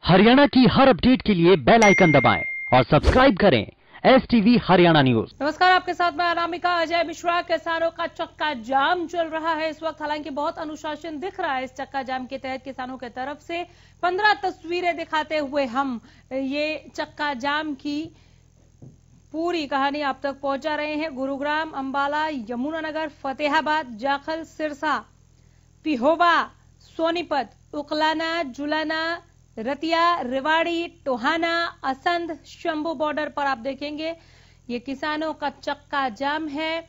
हरियाणा की हर अपडेट के लिए बेल आइकन दबाएं और सब्सक्राइब करें STV हरियाणा न्यूज। नमस्कार, आपके साथ मैं अनामिका। अजय मिश्रा। किसानों का चक्का जाम चल रहा है इस वक्त, हालांकि बहुत अनुशासन दिख रहा है इस चक्का जाम के तहत किसानों की तरफ से। 15 तस्वीरें दिखाते हुए हम ये चक्का जाम की पूरी कहानी आप तक पहुंचा रहे हैं। गुरुग्राम, अंबाला, यमुनानगर, फतेहाबाद, जाखल, सिरसा, पिहोवा, सोनीपत, उकलाना, जुलाना, रतिया, रेवाड़ी, टोहाना, असंध, शंभू बॉर्डर पर आप देखेंगे ये किसानों का चक्का जाम है।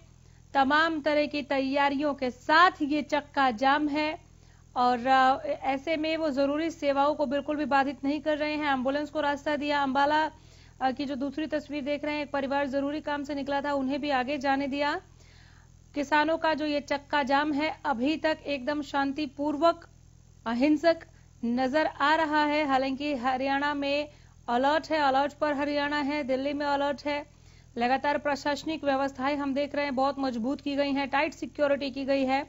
तमाम तरह की तैयारियों के साथ ये चक्का जाम है और ऐसे में वो जरूरी सेवाओं को बिल्कुल भी बाधित नहीं कर रहे हैं। एम्बुलेंस को रास्ता दिया। अंबाला की जो दूसरी तस्वीर देख रहे हैं, एक परिवार जरूरी काम से निकला था, उन्हें भी आगे जाने दिया। किसानों का जो ये चक्का जाम है अभी तक एकदम शांतिपूर्वक, अहिंसक नजर आ रहा है। हालांकि हरियाणा में अलर्ट है, अलर्ट पर हरियाणा है, दिल्ली में अलर्ट है। लगातार प्रशासनिक व्यवस्थाएं हम देख रहे हैं बहुत मजबूत की गई हैं, टाइट सिक्योरिटी की गई है।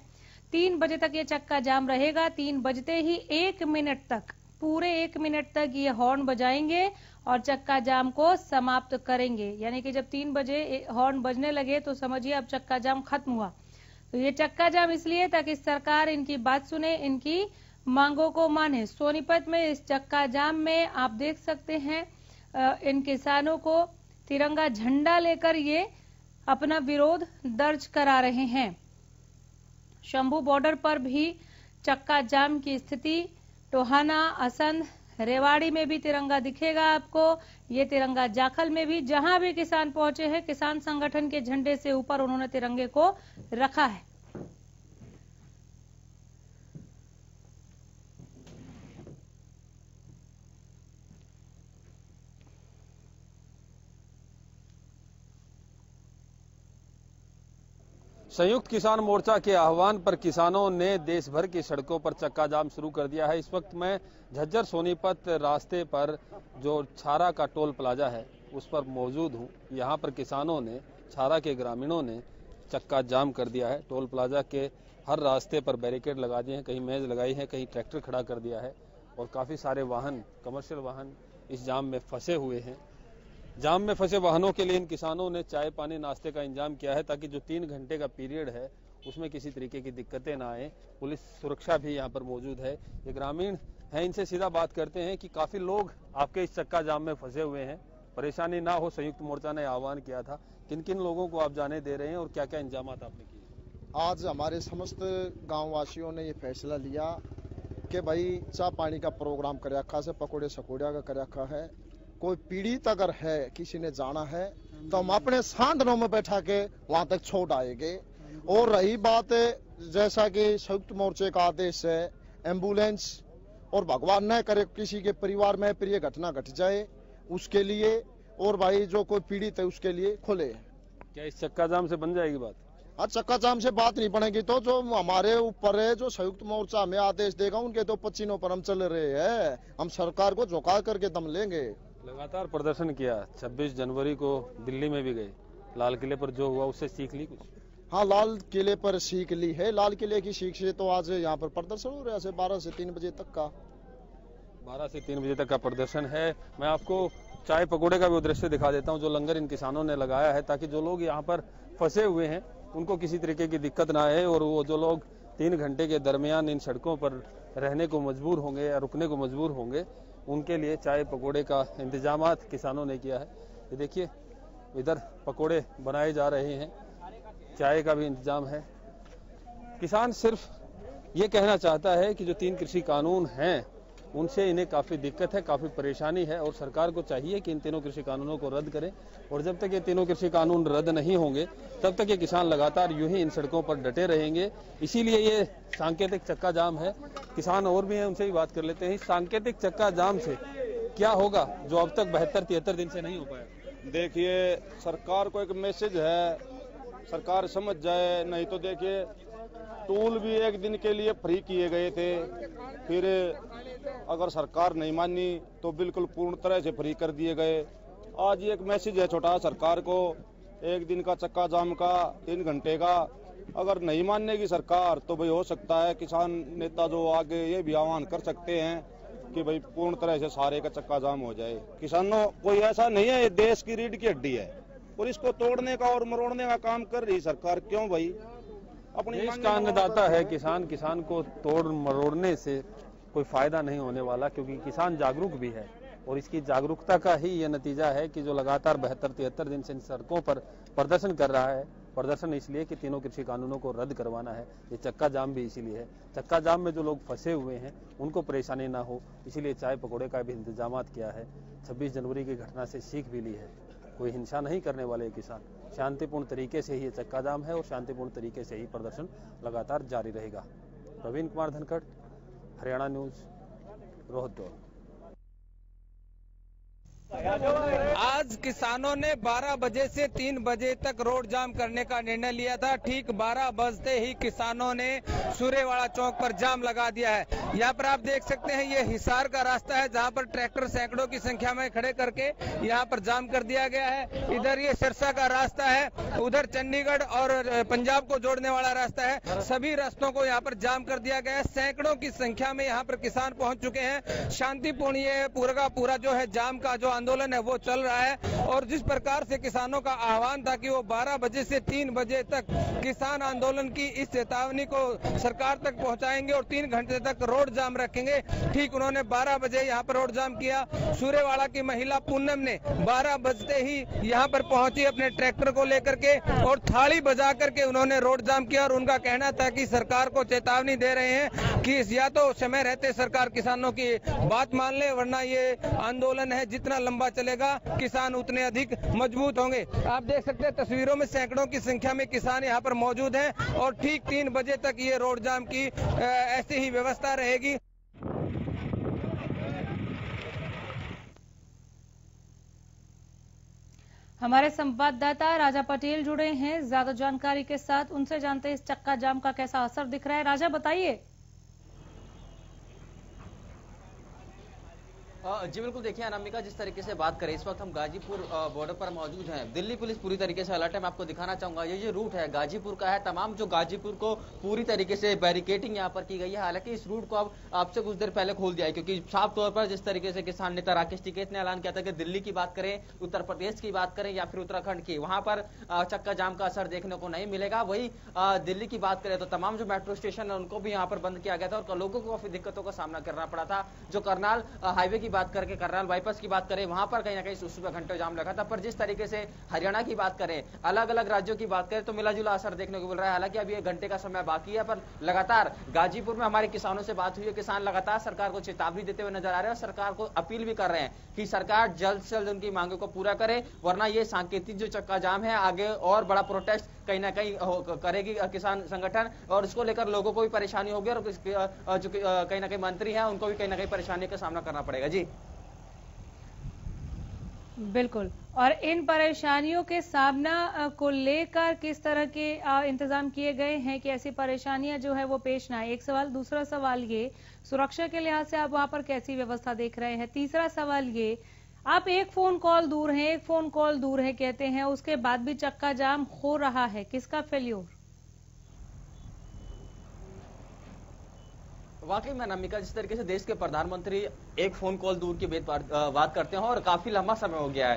3 बजे तक ये चक्का जाम रहेगा। 3 बजते ही 1 मिनट तक, पूरे 1 मिनट तक ये हॉर्न बजाएंगे और चक्का जाम को समाप्त करेंगे। यानी कि जब 3 बजे हॉर्न बजने लगे तो समझिए अब चक्का जाम खत्म हुआ। तो ये चक्का जाम इसलिए ताकि सरकार इनकी बात सुने, इनकी मांगों को माने। सोनीपत में इस चक्का जाम में आप देख सकते हैं इन किसानों को तिरंगा झंडा लेकर ये अपना विरोध दर्ज करा रहे हैं। शंभू बॉर्डर पर भी चक्का जाम की स्थिति। टोहाना, असंध, रेवाड़ी में भी तिरंगा दिखेगा आपको। ये तिरंगा जाखल में भी, जहां भी किसान पहुंचे हैं, किसान संगठन के झंडे से ऊपर उन्होंने तिरंगे को रखा है। संयुक्त किसान मोर्चा के आह्वान पर किसानों ने देश भर की सड़कों पर चक्का जाम शुरू कर दिया है। इस वक्त मैं झज्जर सोनीपत रास्ते पर जो छारा का टोल प्लाजा है उस पर मौजूद हूं। यहां पर किसानों ने, छारा के ग्रामीणों ने चक्का जाम कर दिया है। टोल प्लाजा के हर रास्ते पर बैरिकेड लगा दिए हैं, कहीं मेज लगाई है, कहीं ट्रैक्टर खड़ा कर दिया है और काफी सारे वाहन, कमर्शियल वाहन इस जाम में फंसे हुए हैं। जाम में फंसे वाहनों के लिए इन किसानों ने चाय, पानी, नाश्ते का इंतजाम किया है ताकि जो 3 घंटे का पीरियड है उसमें किसी तरीके की दिक्कतें ना आए। पुलिस सुरक्षा भी यहाँ पर मौजूद है। ये ग्रामीण हैं, इनसे सीधा बात करते हैं कि काफी लोग आपके इस चक्का जाम में फंसे हुए हैं, परेशानी ना हो संयुक्त मोर्चा ने आह्वान किया था। किन किन लोगों को आप जाने दे रहे हैं और क्या क्या इंतजाम आपने किए? आज हमारे समस्त गाँव वासियों ने ये फैसला लिया कि भाई चाय पानी का प्रोग्राम कर रखा है, पकौड़े सकौड़िया का कर रखा है। कोई पीड़ित अगर है, किसी ने जाना है तो हम अपने सांधनों में बैठा के वहां तक छोड़ आएंगे। और रही बात जैसा कि संयुक्त मोर्चे का आदेश है, एम्बुलेंस और भगवान न करे किसी के परिवार में प्रिय घटना घट जाए उसके लिए, और भाई जो कोई पीड़ित है उसके लिए खुले। क्या इस चक्का जाम से बन जाएगी बात? हाँ, चक्का जाम से बात नहीं बनेगी तो जो हमारे ऊपर है, जो संयुक्त मोर्चा हमें आदेश देगा उनके तो पसीनों पर हम चल रहे हैं। हम सरकार को झुका करके दम लेंगे। लगातार प्रदर्शन किया, 26 जनवरी को दिल्ली में भी गए, लाल किले पर जो हुआ उससे सीख ली कुछ? हाँ, लाल किले पर सीख ली है। लाल किले की सीख से तो आज यहाँ पर प्रदर्शन हो रहा है 12 से 3 बजे तक का। 12 से 3 बजे तक का प्रदर्शन है। मैं आपको चाय पकौड़े का भी दृश्य दिखा देता हूँ जो लंगर इन किसानों ने लगाया है ताकि जो लोग यहाँ पर फंसे हुए हैं उनको किसी तरीके की दिक्कत ना आए और वो जो लोग 3 घंटे के दरमियान इन सड़कों पर रहने को मजबूर होंगे या रुकने को मजबूर होंगे उनके लिए चाय पकोड़े का इंतजाम किसानों ने किया है। ये देखिए इधर पकोड़े बनाए जा रहे हैं, चाय का भी इंतजाम है। किसान सिर्फ ये कहना चाहता है कि जो 3 कृषि कानून हैं उनसे इन्हें काफी दिक्कत है, काफी परेशानी है और सरकार को चाहिए कि इन तीनों कृषि कानूनों को रद्द करें। और जब तक ये तीनों कृषि कानून रद्द नहीं होंगे तब तक ये किसान लगातार यूं ही इन सड़कों पर डटे रहेंगे। इसीलिए ये सांकेतिक चक्का जाम है। किसान और भी हैं, उनसे भी बात कर लेते हैं। इस सांकेतिक चक्का जाम से क्या होगा जो अब तक 72-73 दिन से नहीं हो पाया? देखिए, सरकार को एक मैसेज है, सरकार समझ जाए। नहीं तो देखिए, टूल भी 1 दिन के लिए फ्री किए गए थे, फिर अगर सरकार नहीं मानी तो बिल्कुल पूर्ण तरह से फ्री कर दिए गए। आज एक मैसेज है छोटा सरकार को, 1 दिन का चक्का जाम का, 3 घंटे का। अगर नहीं मानेगी सरकार तो भाई हो सकता है किसान नेता जो आगे ये भी आह्वान कर सकते हैं कि भाई पूर्ण तरह से सारे का चक्का जाम हो जाए। किसानों कोई ऐसा नहीं है, ये देश की रीढ़ की हड्डी है और इसको तोड़ने का और मरोड़ने का काम कर रही सरकार। क्यों भाई? अपनी देश का अन्नदाता है किसान, किसान को तोड़ मरोड़ने से कोई फायदा नहीं होने वाला, क्योंकि किसान जागरूक भी है और इसकी जागरूकता का ही ये नतीजा है कि जो लगातार 72-73 दिन से इन सड़कों पर प्रदर्शन कर रहा है। प्रदर्शन इसलिए कि तीनों कृषि कानूनों को रद्द करवाना है। ये चक्का जाम भी इसीलिए है। चक्का जाम में जो लोग फंसे हुए हैं उनको परेशानी ना हो, इसीलिए चाय पकौड़े का भी इंतजाम किया है। 26 जनवरी की घटना से सीख भी ली है। कोई हिंसा नहीं करने वाले किसान, शांतिपूर्ण तरीके से ही ये चक्का जाम है और शांतिपूर्ण तरीके से ही प्रदर्शन लगातार जारी रहेगा। प्रवीण कुमार धनखड़, हरियाणा न्यूज, रोहतक। आज किसानों ने 12 बजे से 3 बजे तक रोड जाम करने का निर्णय लिया था। ठीक 12 बजते ही किसानों ने सूर्यवाड़ा चौक पर जाम लगा दिया है। यहाँ पर आप देख सकते हैं ये हिसार का रास्ता है, जहाँ पर ट्रैक्टर सैकड़ों की संख्या में खड़े करके यहाँ पर जाम कर दिया गया है। इधर ये सिरसा का रास्ता है, उधर चंडीगढ़ और पंजाब को जोड़ने वाला रास्ता है। सभी रास्तों को यहाँ पर जाम कर दिया गया है। सैकड़ों की संख्या में यहाँ पर किसान पहुंच चुके हैं। शांतिपूर्ण ये पूरा का पूरा जो है जाम का जो आंदोलन है वो चल रहा है और जिस प्रकार से किसानों का आह्वान था कि वो 12 बजे से 3 बजे तक किसान आंदोलन की इस चेतावनी को सरकार तक पहुंचाएंगे और 3 घंटे तक रोड जाम रखेंगे, ठीक उन्होंने 12 बजे यहाँ पर रोड जाम किया। सूर्यवाड़ा की महिला पूनम ने 12 बजते ही यहाँ पर पहुंची अपने ट्रैक्टर को लेकर के और थाली बजा करके उन्होंने रोड जाम किया और उनका कहना था कि सरकार को चेतावनी दे रहे हैं कि या तो समय रहते सरकार किसानों की बात मान ले, वरना ये आंदोलन है जितना लंबा चलेगा किसान उतने अधिक मजबूत होंगे। आप देख सकते हैं तस्वीरों में सैकड़ों की संख्या में किसान यहाँ पर मौजूद हैं और ठीक 3 बजे तक ये रोड जाम की ऐसी ही व्यवस्था रहेगी। हमारे संवाददाता राजा पटेल जुड़े हैं ज्यादा जानकारी के साथ, उनसे जानते हैं इस चक्का जाम का कैसा असर दिख रहा है। राजा बताइए। जी बिल्कुल, देखिए अनामिका, जिस तरीके से बात करें, इस वक्त हम गाजीपुर बॉर्डर पर मौजूद हैं। दिल्ली पुलिस पूरी तरीके से अलर्ट है। मैं आपको दिखाना चाहूंगा ये जो रूट है गाजीपुर का है, तमाम जो गाजीपुर को पूरी तरीके से बैरिकेटिंग यहाँ पर की गई है। हालांकि इस रूट को अब आपसे कुछ देर पहले खोल दिया है, क्योंकि साफ तौर पर जिस तरीके से किसान नेता राकेश टिकैत ने ऐलान किया था कि दिल्ली की बात करें, उत्तर प्रदेश की बात करें या फिर उत्तराखंड की, वहां पर चक्का जाम का असर देखने को नहीं मिलेगा। वही दिल्ली की बात करें तो तमाम जो मेट्रो स्टेशन है उनको भी यहाँ पर बंद किया गया था और लोगों को काफी दिक्कतों का सामना करना पड़ा था। जो करनाल हाईवे की बात करके, करनाल बाईपास की बात करें, वहां पर कहीं ना कहीं सुबह घंटों जाम लगा था। पर जिस तरीके से हरियाणा की बात करें, अलग अलग राज्यों की बात करें तो मिला जुला असर देखने को मिल रहा है। हालांकि अभी 1 घंटे का समय बाकी है, पर लगातार गाजीपुर में हमारे किसानों से बात हुई है। किसान लगातार सरकार को चेतावनी देते हुए नजर आ रहे हैं और सरकार को अपील भी कर रहे हैं कि सरकार जल्द से जल्द उनकी मांगों को पूरा करे, वरना ये सांकेतिक जो चक्का जाम है आगे और बड़ा प्रोटेस्ट कहीं ना कहीं करेगी किसान संगठन और इसको लेकर लोगों को भी परेशानी होगी और जो कहीं ना कहीं मंत्री हैं उनको भी कहीं ना कहीं परेशानी का सामना करना पड़ेगा। जी बिल्कुल, और इन परेशानियों के सामना को लेकर किस तरह के इंतजाम किए गए हैं कि ऐसी परेशानियां जो है वो पेश ना आए? एक सवाल। दूसरा सवाल ये, सुरक्षा के लिहाज से आप वहां पर कैसी व्यवस्था देख रहे हैं? तीसरा सवाल ये, आप एक फोन कॉल दूर हैं कहते हैं, उसके बाद भी चक्का जाम हो रहा है, किसका फेल्योर? वाकई में अनामिका, जिस तरीके से देश के प्रधानमंत्री एक फोन कॉल दूर की बात करते हैं और काफी लंबा समय हो गया है,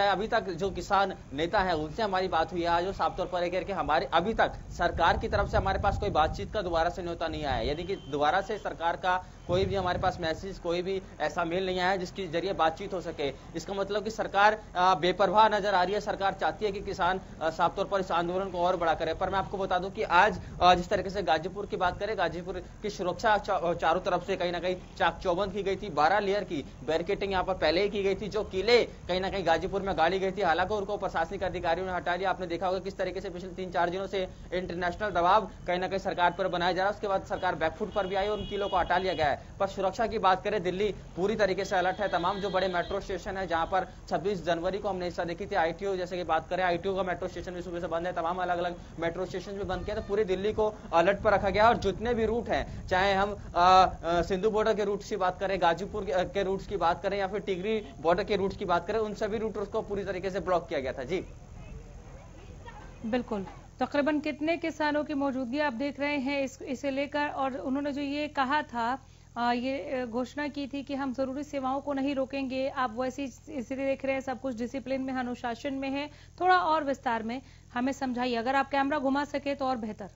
अभी तक जो किसान नेता है उनसे हमारी बात हुई है आज, साफ तौर पर कि हमारे अभी तक सरकार की तरफ से हमारे पास कोई बातचीत का दोबारा से न्योता नहीं आया, यानी कि दोबारा से सरकार का कोई भी हमारे पास मैसेज, कोई भी ऐसा मेल नहीं आया जिसके जरिए बातचीत हो सके। इसका मतलब कि सरकार बेपरवाह नजर आ रही है। सरकार चाहती है कि किसान साफ तौर पर इस आंदोलन को और बड़ा करे। पर मैं आपको बता दूं कि आज जिस तरीके से गाजीपुर की बात करें, गाजीपुर की सुरक्षा चारों तरफ से कहीं ना कहीं चाक चौबंद की गई थी। 12 लेयर की बैरिकेटिंग यहाँ पर पहले ही की गई थी। जो किले कहीं ना कहीं गाजीपुर में गाड़ी गई थी, हालांकि उनको प्रशासनिक अधिकारियों ने हटा लिया। आपने देखा होगा किस तरीके से पिछले 3-4 दिनों से इंटरनेशनल दबाव कहीं ना कहीं सरकार पर बनाया जा रहा है। उसके बाद सरकार बैकफुट पर भी आई और उन किलों को हटा लिया गया है। पर सुरक्षा की बात करें, दिल्ली पूरी तरीके से अलर्ट है। तमाम जो बड़े मेट्रो स्टेशन है जहां पर 26 जनवरी को हमने हिस्सा देखी थी, आईटीओ जैसे कि बात करें, आईटीओ का मेट्रो स्टेशन भी सुबह से बंद है, तमाम अलग अलग मेट्रो स्टेशन भी बंद किया। तो पूरी दिल्ली को अलर्ट पर रखा गया और जितने भी रूट हैं, चाहे हम सिंधु बॉर्डर के रूट की बात करें, गाजीपुर के रूट्स की बात करें या फिर टिगरी बॉर्डर के रूट्स की बात करें, उन सभी रूट्स को पूरी तरीके से ब्लॉक किया गया था। जी बिल्कुल। तकरीबन कितने किसानों की मौजूदगी आप देख रहे हैं इसे लेकर, और उन्होंने जो ये कहा था ये घोषणा की थी कि हम जरूरी सेवाओं को नहीं रोकेंगे। आप वैसी स्थिति देख रहे हैं, सब कुछ डिसिप्लिन में, अनुशासन में है। थोड़ा और विस्तार में हमें समझाइए, अगर आप कैमरा घुमा सके तो और बेहतर।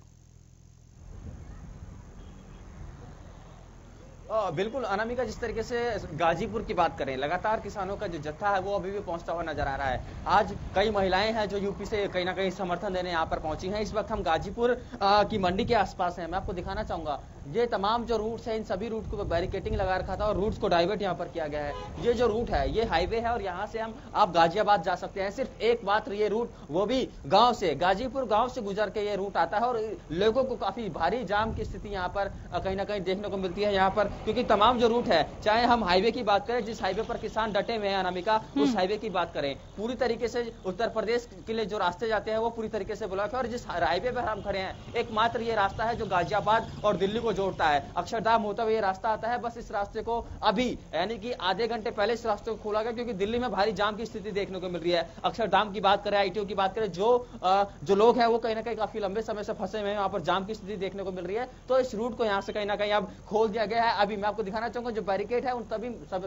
बिल्कुल अनामिका, जिस तरीके से गाजीपुर की बात करें, लगातार किसानों का जो जत्था है वो अभी भी पहुंचता हुआ नजर आ रहा है। आज कई महिलाएं हैं जो यूपी से कहीं ना कहीं समर्थन देने यहाँ पर पहुंची हैं। इस वक्त हम गाजीपुर की मंडी के आसपास हैं। मैं आपको दिखाना चाहूंगा ये तमाम जो रूट्स है, इन सभी रूट को बैरिकेटिंग लगा रखा था और रूट्स को डाइवर्ट यहाँ पर किया गया है। ये जो रूट है ये हाईवे है और यहाँ से आप गाजियाबाद जा सकते हैं। सिर्फ एक मात्र ये रूट, वो भी गांव से, गाजीपुर गांव से गुजर के ये रूट आता है और लोगों को काफी भारी जाम की स्थिति यहाँ पर कहीं ना कहीं देखने को मिलती है यहाँ पर, क्योंकि तमाम जो रूट है, चाहे हम हाईवे की बात करें, जिस हाईवे पर किसान डटे हुए हैं अनामिका, उस हाईवे की बात करें, पूरी तरीके से उत्तर प्रदेश के लिए जो रास्ते जाते हैं वो पूरी तरीके से ब्लॉक है। और जिस हाईवे पर हम खड़े हैं, एकमात्र ये रास्ता है जो गाजियाबाद और दिल्ली को जोड़ता है। अक्षरधाम होता हुआ ये रास्ता आता है। बस इस रास्ते को अभी यानी कि आधे घंटे पहले इस रास्ते को खोला गया, क्योंकि दिल्ली में भारी जाम की स्थिति देखने को मिल रही है। अक्षरधाम की बात करें, आईटीओ की बात करें, जो लोग हैं वो कहीं ना कहीं काफी लंबे समय से फंसे हुए हैं, वहां पर जाम की स्थिति देखने को मिल रही है। तो इस रूट को यहाँ से कहीं ना कहीं अब खोल दिया गया है। अभी मैं आपको दिखाना चाहूंगा जो बैरिकेड है, उन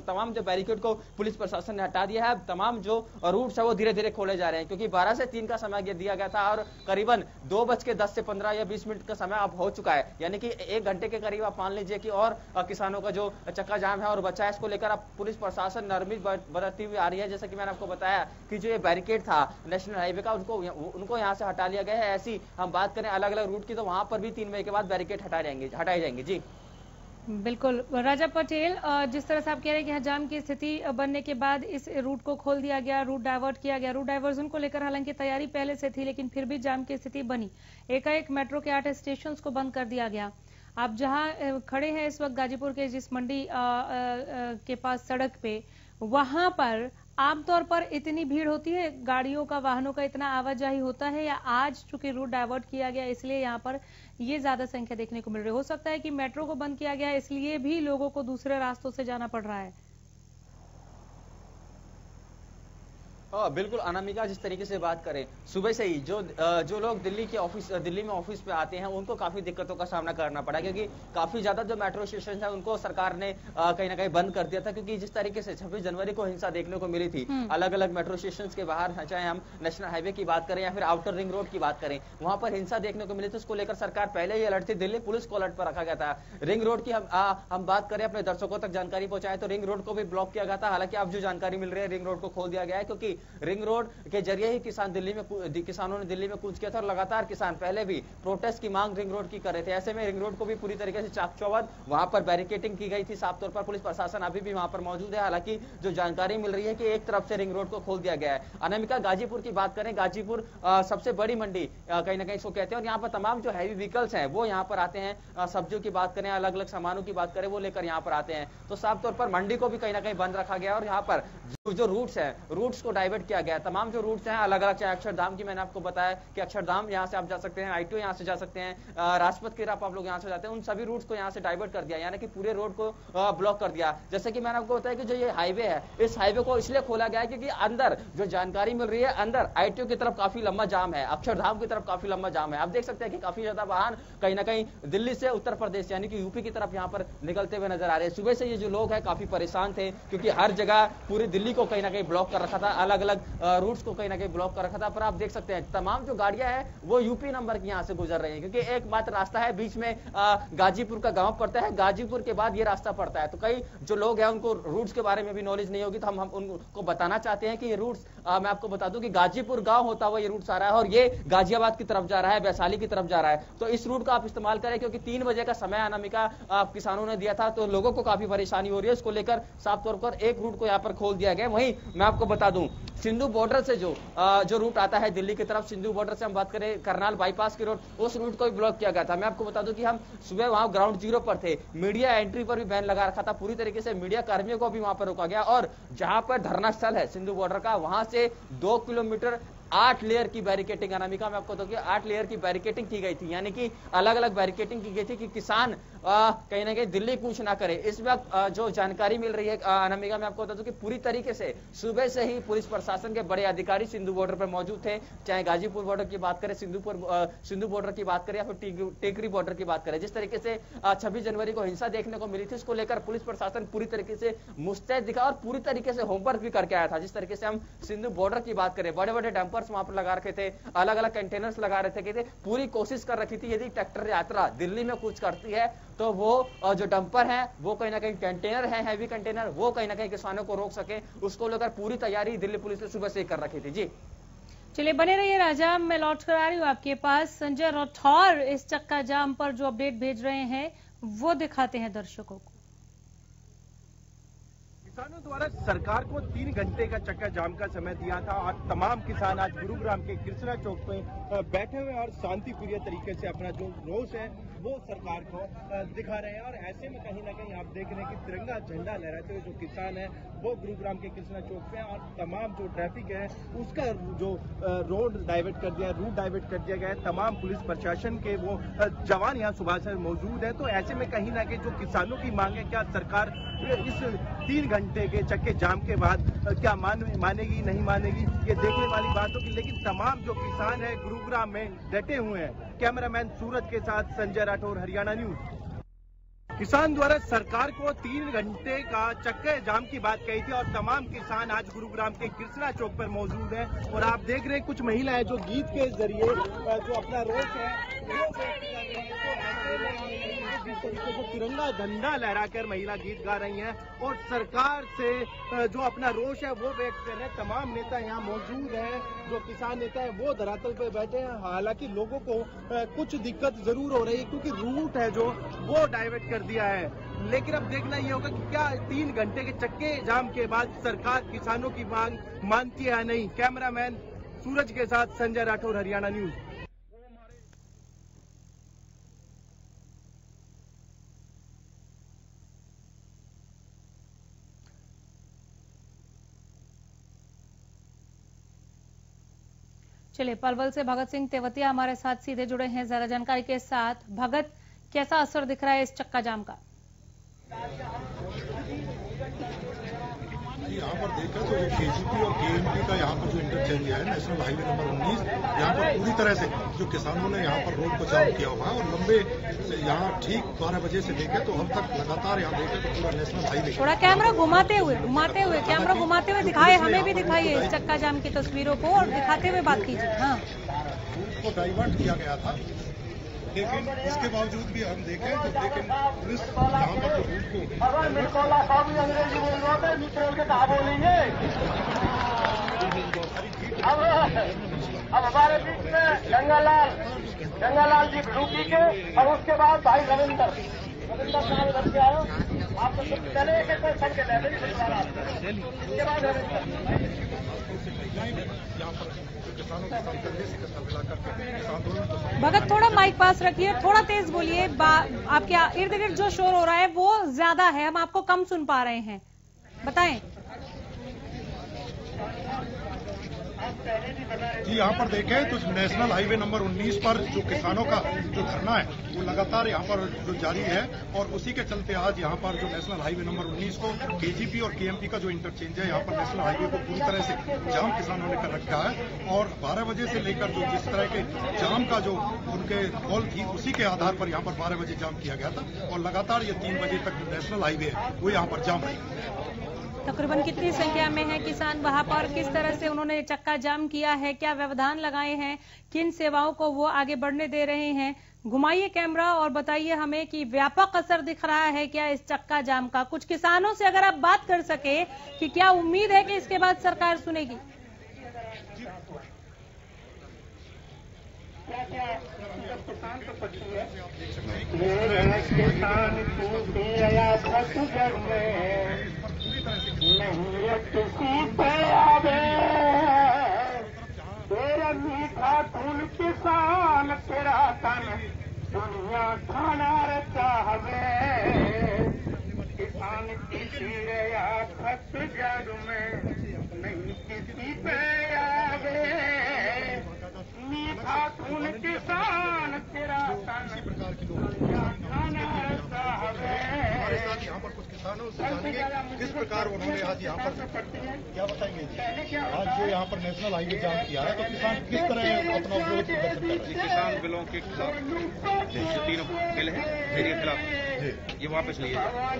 तमाम जो बैरिकेड को पुलिस प्रशासन ने हटा दिया है। तमाम जो रूट्स है वो धीरे धीरे खोले जा रहे हैं, क्योंकि 12 से 3 का समय दिया गया था और करीबन 2:10 से 15 या 20 मिनट का समय अब हो चुका है। यानी कि 1 घंटे के करीब आप मान लीजिए कि और किसानों का जो चक्का जाम है और बचा है, इसको लेकर अब पुलिस प्रशासन नरमी बरतती हुई आ रही है। जैसे कि मैंने आपको बताया कि जो ये बैरिकेड था नेशनल हाईवे का, उनको यहाँ से हटा लिया गया है। ऐसी हम बात करें अलग अलग रूट की, तो वहां पर भी 3 मई के बाद बैरिकेड हटाए जाएंगे। जी बिल्कुल राजा पटेल, जिस तरह से आप कह रहे हैं कि जाम की स्थिति बनने के बाद इस रूट को खोल दिया गया, रूट डाइवर्ट किया गया। रूट डाइवर्जन को लेकर हालांकि तैयारी पहले से थी, लेकिन फिर भी जाम की स्थिति बनी। एकाएक मेट्रो के 8 स्टेशन को बंद कर दिया गया। आप जहां खड़े हैं इस वक्त गाजीपुर के जिस मंडी के पास सड़क पे, वहां पर आमतौर पर इतनी भीड़ होती है, गाड़ियों का, वाहनों का इतना आवाजाही होता है, या आज चूंकि रूट डाइवर्ट किया गया इसलिए यहाँ पर ये ज्यादा संख्या देखने को मिल रही है? हो सकता है कि मेट्रो को बंद किया गया इसलिए भी लोगों को दूसरे रास्तों से जाना पड़ रहा है। बिल्कुल अनामिका, जिस तरीके से बात करें, सुबह से ही जो लोग दिल्ली में ऑफिस पे आते हैं उनको काफी दिक्कतों का सामना करना पड़ा, क्योंकि काफी ज्यादा जो मेट्रो स्टेशन है उनको सरकार ने कहीं ना कहीं बंद कर दिया था। क्योंकि जिस तरीके से 26 जनवरी को हिंसा देखने को मिली थी अलग अलग मेट्रो स्टेशन के बाहर, चाहे हम नेशनल हाईवे की बात करें या फिर आउटर रिंग रोड की बात करें, वहां पर हिंसा देखने को मिली थी। उसको लेकर सरकार पहले ही अलर्ट थी, दिल्ली पुलिस को अलर्ट पर रखा गया था। रिंग रोड की हम बात करें, अपने दर्शकों तक जानकारी पहुंचाए, तो रिंग रोड को भी ब्लॉक किया गया था। हालांकि अब जो जानकारी मिल रही है, रिंग रोड को खोल दिया गया है, क्योंकि रिंग रोड के जरिए ही किसानों ने दिल्ली में कूच किया था और लगातार किसान पहले भी प्रोटेस्ट की मांग रिंग रोड की कर रहे थे। ऐसे में रिंग रोड को भी पूरी तरीके से चाक चौबंद वहां पर बैरिकेटिंग की गई थी। साफ तौर पर पुलिस प्रशासन अभी भी वहां पर मौजूद है। हालांकि जो जानकारी मिल रही है कि एक तरफ से रिंग रोड को खोल दिया गया है। अनामिका, गाजीपुर की बात करें, गाजीपुर सबसे बड़ी मंडी कहीं ना कहीं इसको कहते हैं और यहाँ पर तमाम जो हैवी व्हीकल्स हैं वो यहाँ पर आते हैं। सब्जियों की बात करें, अलग अलग सामानों की बात करें, वो लेकर यहाँ पर आते हैं। तो साफ तौर पर मंडी को भी कहीं ना कहीं बंद रखा गया और यहाँ पर जो रूट्स हैं, रूट्स को डाइवर्ट किया गया है। तमाम जो रूट्स हैं अलग अलग, चाहे अक्षरधाम की मैंने आपको बताया कि अक्षरधाम यहाँ से आप जा सकते हैं, आईटीओ यहाँ से जा सकते हैं, राजपथ की आप लोग यहाँ से जाते हैं, उन सभी रूट्स को यहाँ से डाइवर्ट कर दिया, यानी कि पूरे रोड को ब्लॉक कर दिया। जैसे कि मैंने आपको बताया कि जो ये हाईवे है, इस हाईवे को इसलिए खोला गया है क्योंकि अंदर जो जानकारी मिल रही है, अंदर आईटीओ की तरफ काफी लंबा जाम है, अक्षरधाम की तरफ काफी लंबा जाम है। आप देख सकते हैं कि काफी ज्यादा वाहन कहीं ना कहीं दिल्ली से उत्तर प्रदेश यानी कि यूपी की तरफ यहाँ पर निकलते हुए नजर आ रहे हैं। सुबह से ये जो लोग हैं काफी परेशान थे, क्योंकि हर जगह पूरी दिल्ली को कहीं ना कहीं ब्लॉक कर रखा था, अलग अलग रूट्स को कहीं ना कहीं ब्लॉक कर रखा था। पर आप देख सकते हैं तमाम जो गाड़ियां हैं वो यूपी नंबर की यहाँ से गुजर रही हैं, क्योंकि एकमात्र रास्ता है, बीच में गाजीपुर का गांव पड़ता है, गाजीपुर के बाद ये रास्ता पड़ता है। तो कई जो लोग हैं उनको रूट्स के बारे में भी नॉलेज नहीं होगी, तो हम उनको बताना चाहते हैं कि ये रूट्स, मैं आपको बता दूं कि गाजीपुर गांव होता हुआ ये रूट्स आ रहा है और ये गाजियाबाद की तरफ जा रहा है, वैशाली की तरफ जा रहा है। तो इस रूट का आप इस्तेमाल करें, क्योंकि 3 बजे का समय अनामिका किसानों ने दिया था, तो लोगों को काफी परेशानी हो रही है। इसको लेकर साफ तौर पर एक रूट को यहाँ पर खोल दिया गया। वहीं मैं आपको बता दूं, सिंधु बॉर्डर से जो रूट आता है दिल्ली की तरफ, सिंधु बॉर्डर से हम बात करें, करनाल बाईपास की रोड, उस रूट को भी ब्लॉक किया गया था। मैं आपको बता दूं कि हम सुबह वहां ग्राउंड जीरो पर थे, मीडिया एंट्री पर भी बैन लगा रखा था, पूरी तरीके से मीडिया कर्मियों को भी वहां पर रोका गया। और जहां पर धरना स्थल है सिंधु बॉर्डर का, वहां से 2 किलोमीटर 8 लेयर की बैरिकेटिंग, अनामिका मैं आपको बताऊं कि 8 लेयर की बैरिकेटिंग की गई थी, यानी कि अलग अलग बैरिकेटिंग की गई थी कि किसान कहीं ना कहीं दिल्ली कूच ना करे। इस वक्त जो जानकारी मिल रही है अनामिका, मैं आपको बता दूं कि पूरी तरीके से सुबह से ही पुलिस प्रशासन के बड़े अधिकारी सिंधु बॉर्डर पर मौजूद थे, चाहे गाजीपुर बॉर्डर की बात करें, सिंधु बॉर्डर की बात करें या फिर टेकरी बॉर्डर की बात करें। जिस तरीके से 26 जनवरी को हिंसा देखने को मिली थी, उसको लेकर पुलिस प्रशासन पूरी तरीके से मुस्तैद दिखा और पूरी तरीके से होमवर्क भी करके आया था। जिस तरीके से हम सिंधु बॉर्डर की बात करें, बड़े बड़े डंपर्स वहां पर लगा रखे थे, अलग अलग कंटेनर्स लगा रखे थे, पूरी कोशिश कर रखी थी यदि ट्रैक्टर यात्रा दिल्ली में कुछ करती है तो वो जो डंपर है वो कहीं ना कहीं कंटेनर है, हैवी कंटेनर, वो कहीं ना कहीं किसानों को रोक सके, उसको लेकर पूरी तैयारी दिल्ली पुलिस ने सुबह से कर रखी थी। जी चलिए बने रहिए राजा, मैं लौट कर आ रही हूँ आपके पास। संजय राठौर इस चक्का जाम पर जो अपडेट भेज रहे हैं वो दिखाते हैं दर्शकों को। किसानों द्वारा सरकार को 3 घंटे का चक्का जाम का समय दिया था और तमाम किसान आज गुरुग्राम के कृष्णा चौक पे बैठे हुए और शांतिप्रिय तरीके से अपना जो रोष है वो सरकार को दिखा रहे हैं। और ऐसे में कहीं ना कहीं आप देख रहे हैं कि तिरंगा झंडा लहराते हुए जो किसान है वो गुरुग्राम के कृष्णा चौक पे और तमाम जो ट्रैफिक है उसका जो रूट डाइवर्ट कर दिया गया है। तमाम पुलिस प्रशासन के वो जवान यहाँ सुबह से मौजूद है। तो ऐसे में कहीं ना कहीं जो किसानों की मांग है, क्या सरकार इस 3 घंटे के चक्के जाम के बाद क्या मानेगी नहीं मानेगी, ये देखने वाली बात होगी। लेकिन तमाम जो किसान है गुरुग्राम में डटे हुए हैं। कैमरामैन सूरज के साथ संजय राठौर, हरियाणा न्यूज। किसान द्वारा सरकार को 3 घंटे का चक्के जाम की बात कही थी और तमाम किसान आज गुरुग्राम के कृष्णा चौक पर मौजूद हैं। और आप देख रहे हैं कुछ महिलाएं जो गीत के जरिए जो अपना रोष है वो व्यक्त कर रही है। तो जिस तरीके से तिरंगा झंडा लहराकर महिला गीत गा रही हैं और सरकार से जो अपना रोष है वो व्यक्त कर रहे हैं। तमाम नेता यहाँ मौजूद हैं, जो किसान नेता है वो धरातल पे बैठे हैं। हालांकि लोगों को कुछ दिक्कत जरूर हो रही है क्योंकि रूट है जो वो डाइवर्ट कर दिया है। लेकिन अब देखना ये होगा कि क्या 3 घंटे के चक्के जाम के बाद सरकार किसानों की मांग मानती है या नहीं। कैमरामैन सूरज के साथ संजय राठौर, हरियाणा न्यूज। चलिए पलवल से भगत सिंह तेवतिया हमारे साथ सीधे जुड़े हैं ज्यादा जानकारी के साथ। भगत, कैसा असर दिख रहा है इस चक्का जाम का? यहाँ पर देखा तो केजीपी और केएमपी का यहाँ पर जो इंटरचेंज है नेशनल हाईवे नंबर 19, यहाँ पर पूरी तरह से जो किसानों ने यहाँ पर रोड को जाम किया हुआ है और लंबे से यहाँ ठीक 12 बजे से देखे तो हम तक लगातार यहाँ देखे तो पूरा नेशनल हाईवे। थोड़ा कैमरा घुमाते हुए कैमरा घुमाते हुए दिखाए, हमें भी दिखाइए इस चक्का जाम की तस्वीरों को और दिखाते हुए बात कीजिए। हाँ, रूट को डाइवर्ट किया गया था, लेकिन इसके बावजूद भी हम देखें तो लेकिन पुलिस यहाँ पर जो रूट को अब हमारे बीच में गंगालाल जी ड्यूटी के और उसके बाद भाई रविंदर साहब इधर से आओ। आपको पहले एक सबके उसके बाद भगत थोड़ा माइक पास रखिए, थोड़ा तेज बोलिए। आपके इर्द गिर्द जो शोर हो रहा है वो ज्यादा है, हम आपको कम सुन पा रहे हैं, बताएं। जी यहाँ पर देखें तो नेशनल हाईवे नंबर 19 पर जो किसानों का जो धरना है वो लगातार यहाँ पर जो जारी है और उसी के चलते आज यहाँ पर जो नेशनल हाईवे नंबर 19 को केजीपी और केएमपी का जो इंटरचेंज है यहाँ पर नेशनल हाईवे को पूरी तरह से जाम किसानों ने कर रखा है। और 12 बजे से लेकर जो जिस तरह के जाम का जो उनके कॉल थी उसी के आधार पर यहाँ पर 12 बजे जाम किया गया था और लगातार ये 3 बजे तक जो नेशनल हाईवे है वो यहाँ पर जाम रही। तकरीबन कितनी संख्या में है किसान वहां पर, किस तरह से उन्होंने चक्का जाम किया है, क्या व्यवधान लगाए हैं, किन सेवाओं को वो आगे बढ़ने दे रहे हैं? घुमाइए कैमरा और बताइए हमें कि व्यापक असर दिख रहा है क्या इस चक्का जाम का। कुछ किसानों से अगर आप बात कर सके कि क्या उम्मीद है कि इसके बाद सरकार सुनेगी। तेरा मीठा खून किसान तेरा तन दुनिया खाना चाहवे। किसान किसी रया खत जग में नहीं किसी पे आवे। मीठा खून किसान तेरा तन दुनिया खाना किसानों से जानेंगे किस प्रकार उन्होंने आज यहाँ पर क्या बताएंगे जी। आज जो यहाँ पर नेशनल हाईवे जाम किया है तो किसान किस तरह अपना विरोध प्रदर्शन कर रहे हैं। किसान बिलों के खिलाफ जो 3 बिल है मेरे खिलाफ ये वापस लिए जाए।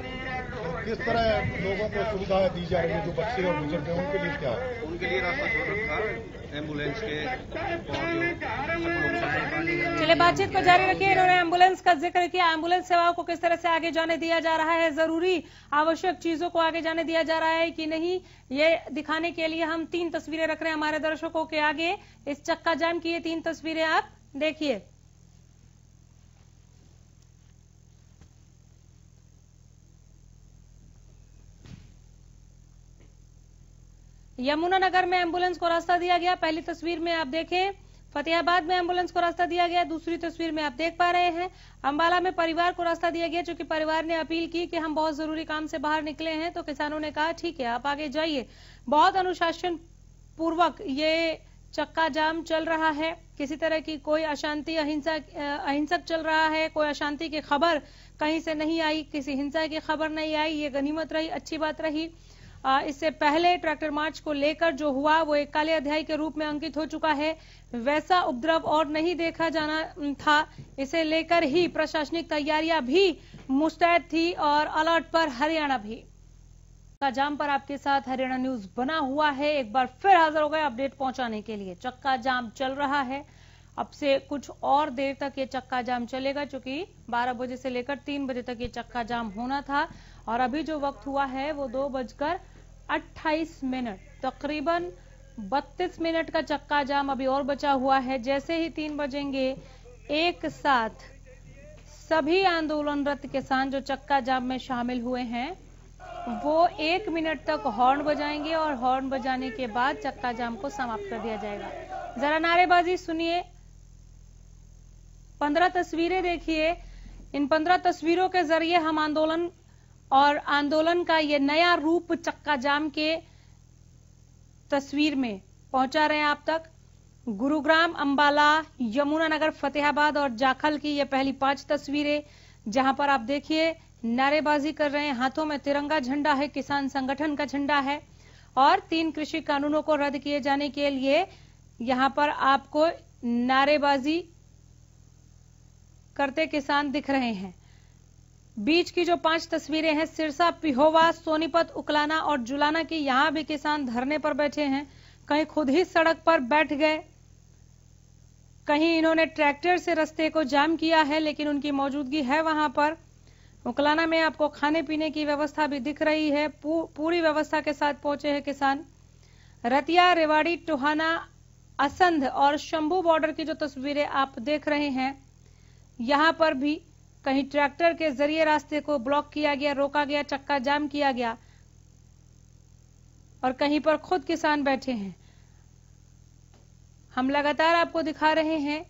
किस तरह लोगों को सुविधाएं दी जा रही है जो बच्चे और बुजुर्ग हैं उनके लिए क्या है। उनके लिए रास्ता छोड़ रखा एम्बुलेंस के चलिए बातचीत को जारी रखिए। इन्होंने एम्बुलेंस का जिक्र किया, एम्बुलेंस सेवाओं को किस तरह से आगे जाने दिया जा रहा है, जरूरी आवश्यक चीजों को आगे जाने दिया जा रहा है कि नहीं, ये दिखाने के लिए हम 3 तस्वीरें रख रहे हैं हमारे दर्शकों के आगे। इस चक्का जाम की ये 3 तस्वीरें आप देखिए। यमुनानगर में एम्बुलेंस को रास्ता दिया गया, पहली तस्वीर में आप देखें। फतेहाबाद में एम्बुलेंस को रास्ता दिया गया, दूसरी तस्वीर में आप देख पा रहे हैं। अंबाला में परिवार को रास्ता दिया गया, क्योंकि परिवार ने अपील की कि हम बहुत जरूरी काम से बाहर निकले हैं, तो किसानों ने कहा ठीक है आप आगे जाइए। बहुत अनुशासन पूर्वक ये चक्का जाम चल रहा है, किसी तरह की कोई अशांति अहिंसक चल रहा है, कोई अशांति की खबर कहीं से नहीं आई, किसी हिंसा की खबर नहीं आई, ये गनीमत रही, अच्छी बात रही। इससे पहले ट्रैक्टर मार्च को लेकर जो हुआ वो एक काले अध्याय के रूप में अंकित हो चुका है, वैसा उपद्रव और नहीं देखा जाना था। इसे लेकर ही प्रशासनिक तैयारियां भी मुस्तैद थी और अलर्ट पर हरियाणा भी। चक्का जाम पर आपके साथ हरियाणा न्यूज बना हुआ है, एक बार फिर हाजिर हो गए अपडेट पहुंचाने के लिए। चक्का जाम चल रहा है, अब से कुछ और देर तक ये चक्का जाम चलेगा, क्योंकि 12 बजे से लेकर 3 बजे तक ये चक्का जाम होना था और अभी जो वक्त हुआ है वो 2:28, तकरीबन 32 मिनट का चक्का जाम अभी और बचा हुआ है। जैसे ही 3 बजेंगे एक साथ सभी आंदोलनरत किसान जो चक्का जाम में शामिल हुए हैं वो 1 मिनट तक हॉर्न बजाएंगे और हॉर्न बजाने के बाद चक्का जाम को समाप्त कर दिया जाएगा। जरा नारेबाजी सुनिए, 15 तस्वीरें देखिए। इन 15 तस्वीरों के जरिए हम आंदोलन का ये नया रूप चक्का जाम के तस्वीर में पहुंचा रहे हैं आप तक। गुरुग्राम, अंबाला, यमुनानगर, फतेहाबाद और जाखल की ये पहली 5 तस्वीरें, जहां पर आप देखिए नारेबाजी कर रहे हैं, हाथों में तिरंगा झंडा है, किसान संगठन का झंडा है और 3 कृषि कानूनों को रद्द किए जाने के लिए यहां पर आपको नारेबाजी करते किसान दिख रहे हैं। बीच की जो 5 तस्वीरें हैं, सिरसा, पिहोवा, सोनीपत, उकलाना और जुलाना की, यहां भी किसान धरने पर बैठे हैं। कहीं खुद ही सड़क पर बैठ गए, कहीं इन्होंने ट्रैक्टर से रास्ते को जाम किया है, लेकिन उनकी मौजूदगी है वहां पर। उकलाना में आपको खाने पीने की व्यवस्था भी दिख रही है, पूरी व्यवस्था के साथ पहुंचे हैं किसान। रतिया, रेवाड़ी, टोहाना, असंध और शंभू बॉर्डर की जो तस्वीरें आप देख रहे हैं, यहां पर भी कहीं ट्रैक्टर के जरिए रास्ते को ब्लॉक किया गया, रोका गया, चक्का जाम किया गया और कहीं पर खुद किसान बैठे हैं। हम लगातार आपको दिखा रहे हैं,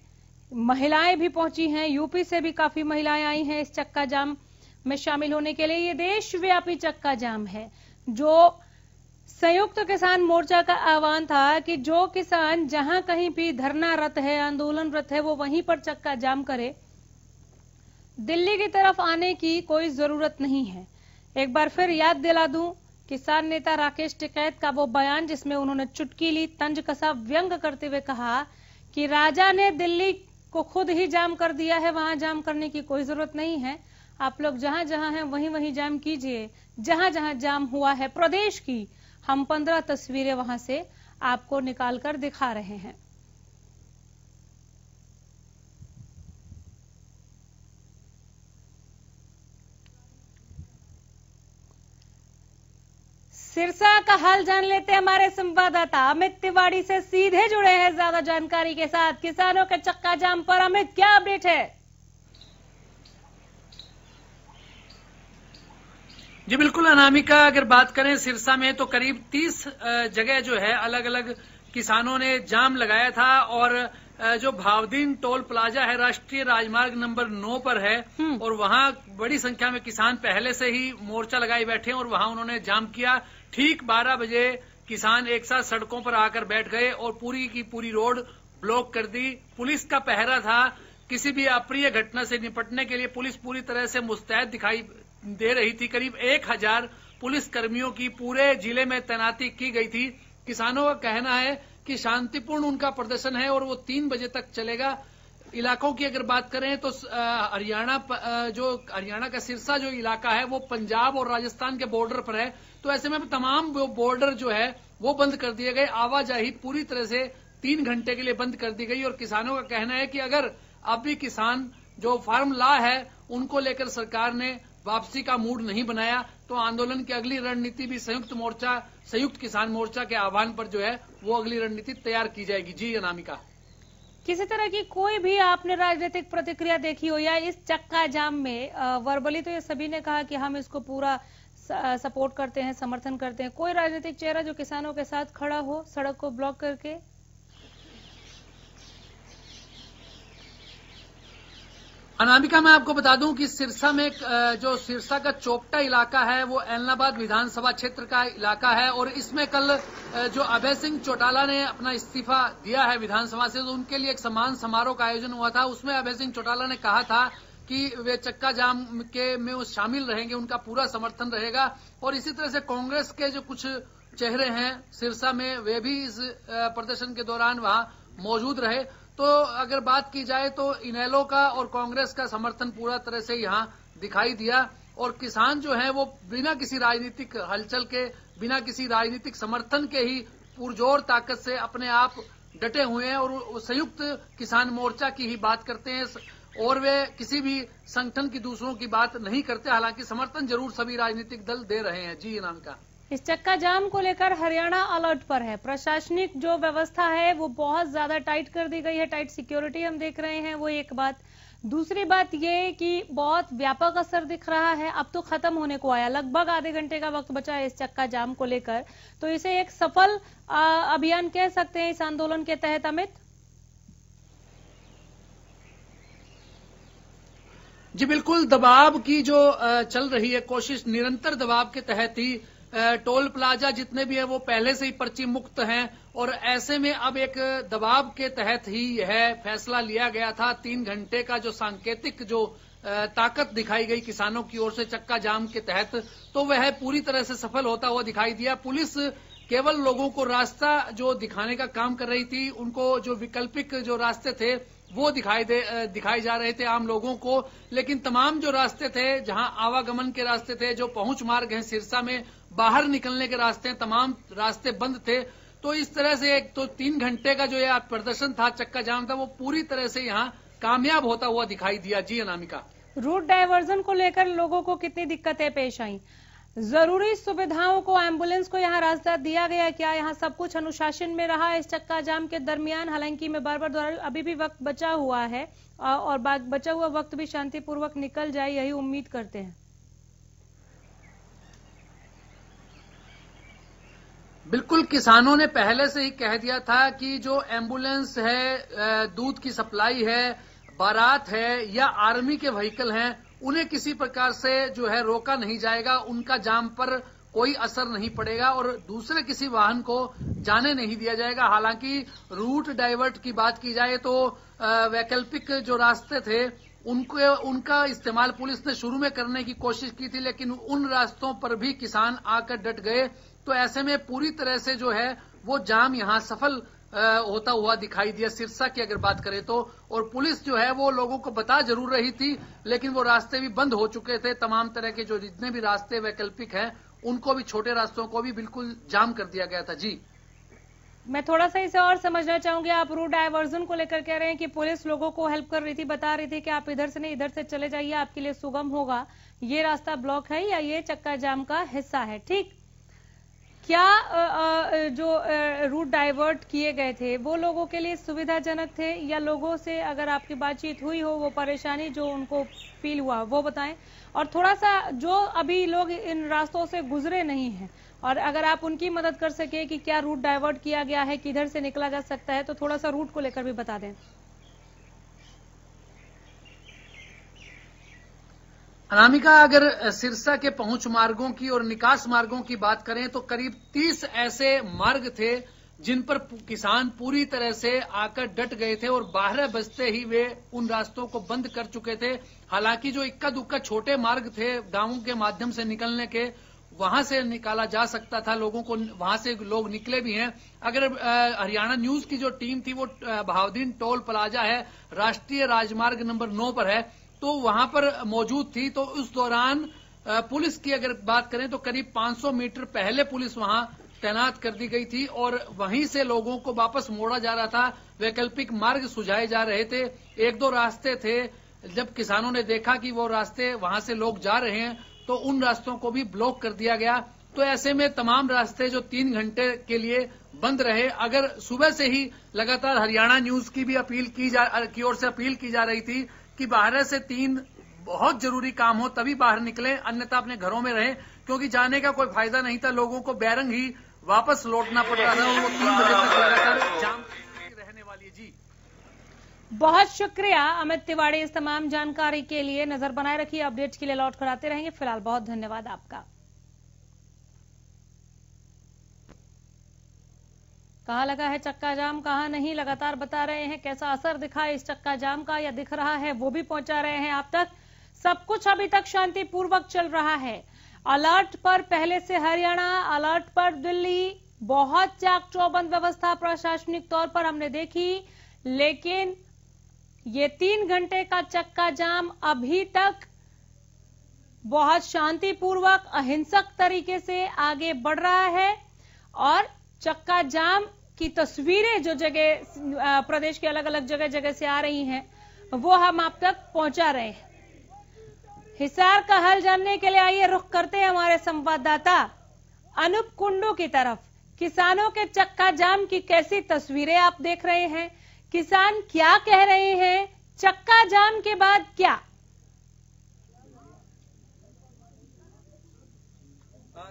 महिलाएं भी पहुंची हैं, यूपी से भी काफी महिलाएं आई हैं इस चक्का जाम में शामिल होने के लिए। ये देशव्यापी चक्का जाम है, जो संयुक्त किसान मोर्चा का आह्वान था कि जो किसान जहां कहीं भी धरनारत है, आंदोलनरत है, वो वहीं पर चक्का जाम करे। दिल्ली की तरफ आने की कोई जरूरत नहीं है। एक बार फिर याद दिला दूं किसान नेता राकेश टिकैत का वो बयान, जिसमें उन्होंने चुटकी ली, तंज कसा, व्यंग करते हुए कहा कि राजा ने दिल्ली को खुद ही जाम कर दिया है, वहां जाम करने की कोई जरूरत नहीं है। आप लोग जहां जहां हैं वहीं वहीं जाम कीजिए, जहां जहां जाम हुआ है प्रदेश की। हम 15 तस्वीरें वहां से आपको निकाल कर दिखा रहे हैं। सिरसा का हाल जान लेते हैं, हमारे संवाददाता अमित तिवारी से सीधे जुड़े हैं ज्यादा जानकारी के साथ। किसानों के चक्का जाम पर अमित, क्या अपडेट है? जी बिल्कुल अनामिका, अगर बात करें सिरसा में तो करीब 30 जगह जो है अलग अलग किसानों ने जाम लगाया था और जो भावदीन टोल प्लाजा है राष्ट्रीय राजमार्ग नंबर 9 पर है और वहां बड़ी संख्या में किसान पहले से ही मोर्चा लगाए बैठे हैं और वहां उन्होंने जाम किया। ठीक 12 बजे किसान एक साथ सड़कों पर आकर बैठ गए और पूरी की पूरी रोड ब्लॉक कर दी। पुलिस का पहरा था, किसी भी अप्रिय घटना से निपटने के लिए पुलिस पूरी तरह से मुस्तैद दिखाई दे रही थी। करीब 1000 पुलिस कर्मियों की पूरे जिले में तैनाती की गई थी। किसानों का कहना है कि शांतिपूर्ण उनका प्रदर्शन है और वो 3 बजे तक चलेगा। इलाकों की अगर बात करें तो हरियाणा का सिरसा जो इलाका है वो पंजाब और राजस्थान के बॉर्डर पर है, तो ऐसे में तमाम बॉर्डर जो है वो बंद कर दिए गए। आवाजाही पूरी तरह से 3 घंटे के लिए बंद कर दी गई और किसानों का कहना है कि अगर अब भी किसान जो फार्म लॉ है उनको लेकर सरकार ने वापसी का मूड नहीं बनाया तो आंदोलन की अगली रणनीति भी संयुक्त किसान मोर्चा के आह्वान पर जो है वो अगली रणनीति तैयार की जाएगी। जी अनामिका, किसी तरह की कोई भी आपने राजनीतिक प्रतिक्रिया देखी हो या इस चक्का जाम में वर्बली तो ये सभी ने कहा कि हम इसको पूरा सपोर्ट करते हैं, समर्थन करते हैं, कोई राजनीतिक चेहरा जो किसानों के साथ खड़ा हो सड़क को ब्लॉक करके? अनामिका, मैं आपको बता दूं कि सिरसा में जो सिरसा का चोपटा इलाका है वो ऐलनाबाद विधानसभा क्षेत्र का इलाका है और इसमें कल जो अभय सिंह चौटाला ने अपना इस्तीफा दिया है विधानसभा से, तो उनके लिए एक सम्मान समारोह का आयोजन हुआ था। उसमें अभय सिंह चौटाला ने कहा था कि वे चक्का जाम में वो शामिल रहेंगे, उनका पूरा समर्थन रहेगा। और इसी तरह से कांग्रेस के जो कुछ चेहरे हैं सिरसा में वे भी इस प्रदर्शन के दौरान वहां मौजूद रहे। तो अगर बात की जाए तो इनेलो का और कांग्रेस का समर्थन पूरा तरह से यहां दिखाई दिया और किसान जो है वो बिना किसी राजनीतिक हलचल के, बिना किसी राजनीतिक समर्थन के ही पुरजोर ताकत से अपने आप डटे हुए हैं और संयुक्त किसान मोर्चा की ही बात करते हैं और वे किसी भी संगठन की दूसरों की बात नहीं करते। हालांकि समर्थन जरूर सभी राजनीतिक दल दे रहे हैं। जी अनामिका, इस चक्का जाम को लेकर हरियाणा अलर्ट पर है। प्रशासनिक जो व्यवस्था है वो बहुत ज्यादा टाइट कर दी गई है, टाइट सिक्योरिटी हम देख रहे हैं, वो एक बात। दूसरी बात ये कि बहुत व्यापक असर दिख रहा है, अब तो खत्म होने को आया, लगभग आधे घंटे का वक्त बचा है इस चक्का जाम को लेकर, तो इसे एक सफल अभियान कह सकते हैं इस आंदोलन के तहत। अमित जी बिल्कुल, दबाव की जो चल रही है कोशिश, निरंतर दबाव के तहत ही टोल प्लाजा जितने भी है वो पहले से ही पर्ची मुक्त हैं और ऐसे में अब एक दबाव के तहत ही यह फैसला लिया गया था। 3 घंटे का जो सांकेतिक जो ताकत दिखाई गई किसानों की ओर से चक्का जाम के तहत, तो वह पूरी तरह से सफल होता हुआ दिखाई दिया। पुलिस केवल लोगों को रास्ता जो दिखाने का काम कर रही थी, उनको जो वैकल्पिक जो रास्ते थे वो दिखाए जा रहे थे आम लोगों को, लेकिन तमाम जो रास्ते थे, जहां आवागमन के रास्ते थे, जो पहुंच मार्ग हैं सिरसा में बाहर निकलने के रास्ते, तमाम रास्ते बंद थे। तो इस तरह से एक तो 3 घंटे का जो यह प्रदर्शन था, चक्का जाम था, वो पूरी तरह से यहाँ कामयाब होता हुआ दिखाई दिया। जी अनामिका, रूट डायवर्जन को लेकर लोगों को कितनी दिक्कतें पेश आई? जरूरी सुविधाओं को, एम्बुलेंस को यहाँ रास्ता दिया गया क्या? यहाँ सब कुछ अनुशासन में रहा इस चक्का जाम के दरमियान? हालांकि मैं बार बार दोहरा, अभी भी वक्त बचा हुआ है और बचा हुआ वक्त भी शांतिपूर्वक निकल जाए, यही उम्मीद करते हैं। बिल्कुल, किसानों ने पहले से ही कह दिया था कि जो एम्बुलेंस है, दूध की सप्लाई है, बारात है या आर्मी के व्हीकल हैं, उन्हें किसी प्रकार से जो है रोका नहीं जाएगा, उनका जाम पर कोई असर नहीं पड़ेगा और दूसरे किसी वाहन को जाने नहीं दिया जाएगा। हालांकि रूट डाइवर्ट की बात की जाए तो वैकल्पिक जो रास्ते थे उनका इस्तेमाल पुलिस ने शुरू में करने की कोशिश की थी, लेकिन उन रास्तों पर भी किसान आकर डट गए। तो ऐसे में पूरी तरह से जो है वो जाम यहाँ सफल होता हुआ दिखाई दिया सिरसा की अगर बात करें तो। और पुलिस जो है वो लोगों को बता जरूर रही थी, लेकिन वो रास्ते भी बंद हो चुके थे। तमाम तरह के जो जितने भी रास्ते वैकल्पिक हैं उनको भी, छोटे रास्तों को भी बिल्कुल जाम कर दिया गया था। जी, मैं थोड़ा सा इसे और समझना चाहूंगी। आप रूट डायवर्जन को लेकर कह रहे हैं कि पुलिस लोगों को हेल्प कर रही थी, बता रही थी कि आप इधर से नहीं इधर से चले जाइए, आपके लिए सुगम होगा, ये रास्ता ब्लॉक है या ये चक्का जाम का हिस्सा है। ठीक, क्या जो रूट डाइवर्ट किए गए थे वो लोगों के लिए सुविधाजनक थे या लोगों से अगर आपकी बातचीत हुई हो, वो परेशानी जो उनको फील हुआ वो बताएं। और थोड़ा सा जो अभी लोग इन रास्तों से गुजरे नहीं हैं और अगर आप उनकी मदद कर सके कि क्या रूट डाइवर्ट किया गया है, किधर से निकला जा सकता है, तो थोड़ा सा रूट को लेकर भी बता दें। अनामिका, अगर सिरसा के पहुंच मार्गों की और निकास मार्गों की बात करें तो करीब 30 ऐसे मार्ग थे जिन पर किसान पूरी तरह से आकर डट गए थे और 12 बजते ही वे उन रास्तों को बंद कर चुके थे। हालांकि जो इक्का दुक्का छोटे मार्ग थे गांवों के माध्यम से निकलने के, वहां से निकाला जा सकता था लोगों को, वहां से लोग निकले भी हैं। अगर हरियाणा न्यूज की जो टीम थी वो भावदीन टोल प्लाजा है, राष्ट्रीय राजमार्ग नंबर 9 पर है, तो वहां पर मौजूद थी। तो उस दौरान पुलिस की अगर बात करें तो करीब 500 मीटर पहले पुलिस वहां तैनात कर दी गई थी और वहीं से लोगों को वापस मोड़ा जा रहा था। वैकल्पिक मार्ग सुझाए जा रहे थे। 1-2 रास्ते थे, जब किसानों ने देखा कि वो रास्ते वहां से लोग जा रहे हैं तो उन रास्तों को भी ब्लॉक कर दिया गया। तो ऐसे में तमाम रास्ते जो 3 घंटे के लिए बंद रहे। अगर सुबह से ही लगातार हरियाणा न्यूज की भी की ओर से अपील की जा रही थी कि बाहर से 3 बहुत जरूरी काम हो तभी बाहर निकलें, अन्यथा अपने घरों में रहें, क्योंकि जाने का कोई फायदा नहीं था। लोगों को बैरंग ही वापस लौटना पड़ रहा था और वो 3 बजे तक लगातार जाम रहने वाली है। जी बहुत शुक्रिया अमित तिवारी इस तमाम जानकारी के लिए। नजर बनाए रखिए, अपडेट्स के लिए लौट कर आते रहेंगे। फिलहाल बहुत धन्यवाद आपका। कहाँ लगा है चक्का जाम, कहाँ नहीं, लगातार बता रहे हैं। कैसा असर दिखा इस चक्का जाम का या दिख रहा है वो भी पहुंचा रहे हैं आप तक। सब कुछ अभी तक शांतिपूर्वक चल रहा है। अलर्ट पर पहले से हरियाणा, अलर्ट पर दिल्ली, बहुत चाक चौबंद व्यवस्था प्रशासनिक तौर पर हमने देखी, लेकिन ये 3 घंटे का चक्का जाम अभी तक बहुत शांतिपूर्वक अहिंसक तरीके से आगे बढ़ रहा है। और चक्का जाम की तस्वीरें जो जगह प्रदेश के अलग अलग जगह से आ रही हैं वो हम आप तक पहुंचा रहे हैं। हिसार का हाल जानने के लिए आइए रुख करते हैं हमारे संवाददाता अनूप कुंडू की तरफ। किसानों के चक्का जाम की कैसी तस्वीरें आप देख रहे हैं, किसान क्या कह रहे हैं, चक्का जाम के बाद क्या?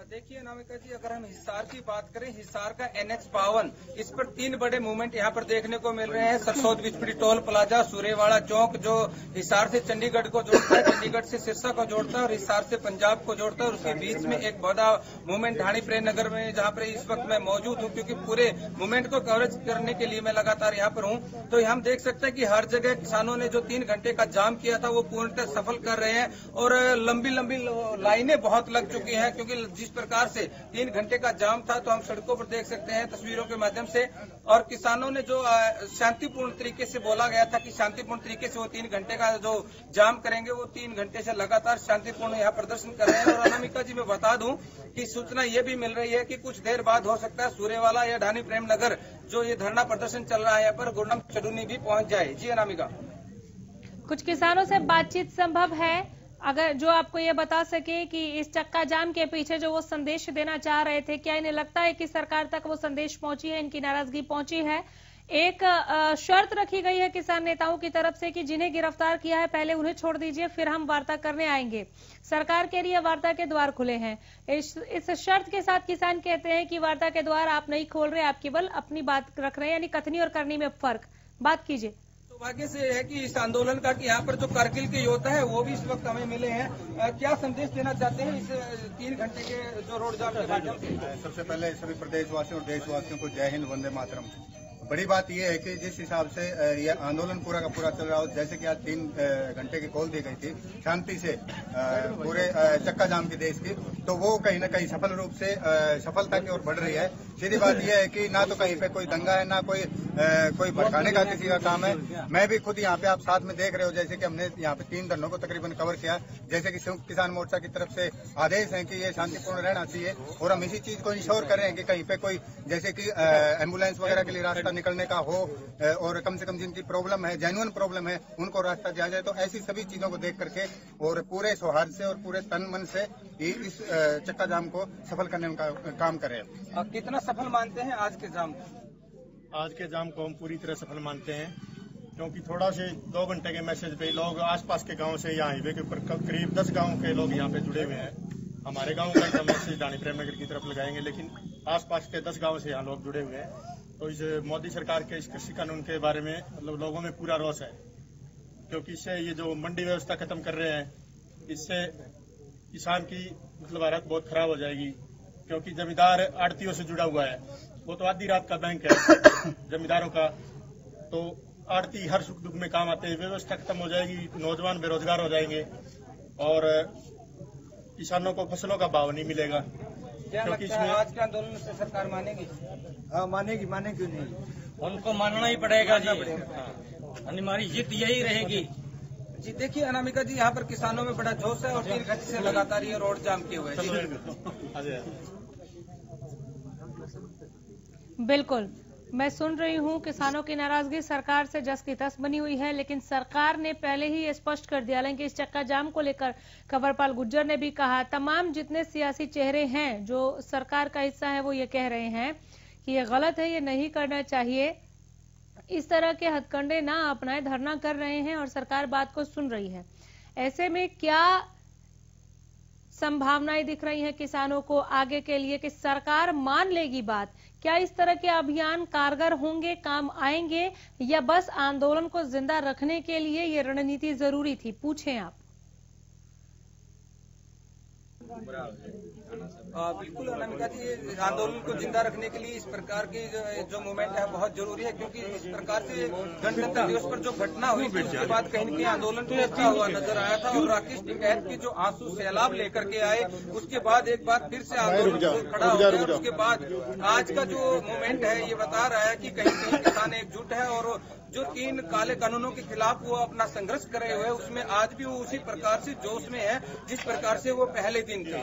देखिए नामिका जी, अगर हम हिसार की बात करें, हिसार का NH52 इस पर 3 बड़े मूवमेंट यहाँ पर देखने को मिल रहे हैं। सरसोद बिचपड़ी टोल प्लाजा, सूर्यवाड़ा चौक जो हिसार से चंडीगढ़ को जोड़ता है, चंडीगढ़ से सिरसा को जोड़ता है और हिसार से पंजाब को जोड़ता है। और उसके बीच में एक बड़ा मूवमेंट ढाणी प्रेम नगर में, जहाँ पर इस वक्त मैं मौजूद हूँ, क्योंकि पूरे मूवमेंट को कवरेज करने के लिए मैं लगातार यहाँ पर हूँ। तो हम देख सकते हैं कि हर जगह किसानों ने जो 3 घंटे का जाम किया था वो पूर्णतः सफल कर रहे हैं और लंबी लंबी लाइनें बहुत लग चुकी हैं, क्योंकि जिस प्रकार से 3 घंटे का जाम था तो हम सड़कों पर देख सकते हैं तस्वीरों के माध्यम से। और किसानों ने जो शांतिपूर्ण तरीके से बोला गया था कि शांतिपूर्ण तरीके से वो 3 घंटे का जो जाम करेंगे, वो 3 घंटे से लगातार शांतिपूर्ण यहाँ प्रदर्शन कर रहे हैं। और अनामिका जी मैं बता दूं कि सूचना ये भी मिल रही है कि कुछ देर बाद हो सकता है सूर्यवाला या ढाणी प्रेम नगर जो ये धरना प्रदर्शन चल रहा है यहाँ पर गुरनाम चडूनी भी पहुंच जाए। जी अनामिका, कुछ किसानों से बातचीत संभव है अगर जो आपको ये बता सके कि इस चक्का जाम के पीछे जो वो संदेश देना चाह रहे थे, क्या इन्हें लगता है कि सरकार तक वो संदेश पहुंची है, इनकी नाराजगी पहुंची है? एक शर्त रखी गई है किसान नेताओं की तरफ से कि जिन्हें गिरफ्तार किया है पहले उन्हें छोड़ दीजिए, फिर हम वार्ता करने आएंगे। सरकार के लिए वार्ता के द्वार खुले हैं। इस शर्त के साथ किसान कहते हैं कि वार्ता के द्वार आप नहीं खोल रहे, आप केवल अपनी बात रख रहे हैं, यानी कथनी और करनी में फर्क। बात कीजिए। सौभाग्य से है कि इस आंदोलन का कि यहाँ पर जो कारगिल के योद्धा है वो भी इस वक्त हमें मिले हैं। क्या संदेश देना चाहते हैं इस 3 घंटे के जो रोड जाम के माध्यम से? सबसे पहले सभी प्रदेशवासियों और देशवासियों को जय हिंद, वंदे मातरम। बड़ी बात यह है कि जिस हिसाब से यह आंदोलन पूरा का पूरा चल रहा हो, जैसे कि आज 3 घंटे की कॉल दी गई थी शांति से पूरे चक्का जाम की देश की, तो वो कहीं न कहीं सफल रूप से सफलता की ओर बढ़ रही है। सीधी बात यह है कि ना तो कहीं पे कोई दंगा है, ना कोई भड़काने का किसी का काम है। मैं भी खुद यहाँ पे आप साथ में देख रहे हो, जैसे कि हमने यहाँ पे 3 धरनों को तकरीबन कवर किया, जैसे कि संयुक्त किसान मोर्चा की तरफ से आदेश है कि ये शांतिपूर्ण रहना चाहिए। और हम इसी चीज को इंश्योर कर रहे हैं कि कहीं पे कोई जैसे कि एम्बुलेंस वगैरह के लिए रास्ता निकलने का हो और कम से कम जिनकी प्रॉब्लम है, जेन्युइन प्रॉब्लम है, उनको रास्ता दिया जाए। तो ऐसी सभी चीजों को देख करके और पूरे सौहार्द से और पूरे तन मन से इस चक्का जाम को सफल करने का काम करें। कितना सफल मानते हैं आज के जाम को? आज के जाम को हम पूरी तरह सफल मानते हैं, क्योंकि थोड़ा से 2 घंटे के मैसेज पे लोग आसपास के गांव से यहाँ हाईवे के ऊपर करीब 10 गांव के लोग यहाँ पे जुड़े हुए हैं। हमारे गांव का मैसेज ढाणी प्रेम नगर की तरफ लगाएंगे, लेकिन आसपास के 10 गांव से यहाँ लोग जुड़े हुए हैं। तो इस मोदी सरकार के इस कृषि कानून के बारे में मतलब लोगों में पूरा रोष है, क्योंकि इससे ये जो मंडी व्यवस्था खत्म कर रहे हैं, इससे किसान की मतलब हालत बहुत खराब हो जाएगी। क्योंकि जमींदार आड़तियों से जुड़ा हुआ है, वो तो आधी रात का बैंक है जमींदारों का। तो आड़ती हर सुख दुख में काम आते हैं, व्यवस्था खत्म हो जाएगी, नौजवान बेरोजगार हो जाएंगे और किसानों को फसलों का भाव नहीं मिलेगा। क्या लगता है आज के आंदोलन से सरकार मानेगी? हाँ मानेगी, माने क्यों नहीं, उनको मानना ही पड़ेगा जी। हमारी जीत यही रहेगी जी। देखिए अनामिका जी, यहाँ पर किसानों में बड़ा जोश है और 3 घंटे से लगातार ये रोड जाम किए हुए हैं। बिल्कुल, मैं सुन रही हूं किसानों की नाराजगी सरकार से जस की तस बनी हुई है, लेकिन सरकार ने पहले ही ये स्पष्ट कर दिया। हालांकि इस चक्का जाम को लेकर कंवरपाल गुर्जर ने भी कहा, तमाम जितने सियासी चेहरे हैं जो सरकार का हिस्सा है वो ये कह रहे हैं कि ये गलत है, ये नहीं करना चाहिए, इस तरह के हथकंडे ना अपनाए, धरना कर रहे हैं और सरकार बात को सुन रही है। ऐसे में क्या संभावनाएं दिख रही हैं किसानों को आगे के लिए कि सरकार मान लेगी बात? क्या इस तरह के अभियान कारगर होंगे, काम आएंगे, या बस आंदोलन को जिंदा रखने के लिए ये रणनीति जरूरी थी? पूछें आप। बिल्कुल अनामिका जी, आंदोलन को जिंदा रखने के लिए इस प्रकार की जो मूवमेंट है बहुत जरूरी है, क्योंकि इस प्रकार से गणतंत्र दिवस पर जो घटना हुई थी उसके बाद कहीं न कहीं आंदोलन टूटता हुआ नजर आया था और राकेश टिकैत की जो आंसू सैलाब लेकर के आए, उसके बाद एक बार फिर से आंदोलन खड़ा हो गया। उसके बाद आज का जो मूवमेंट है ये बता रहा है कि कहीं कहीं किसान एकजुट है और जो 3 काले कानूनों के खिलाफ वो अपना संघर्ष करे हुए, उसमें आज भी वो उसी प्रकार से जोश में है जिस प्रकार से वो पहले दिन थे।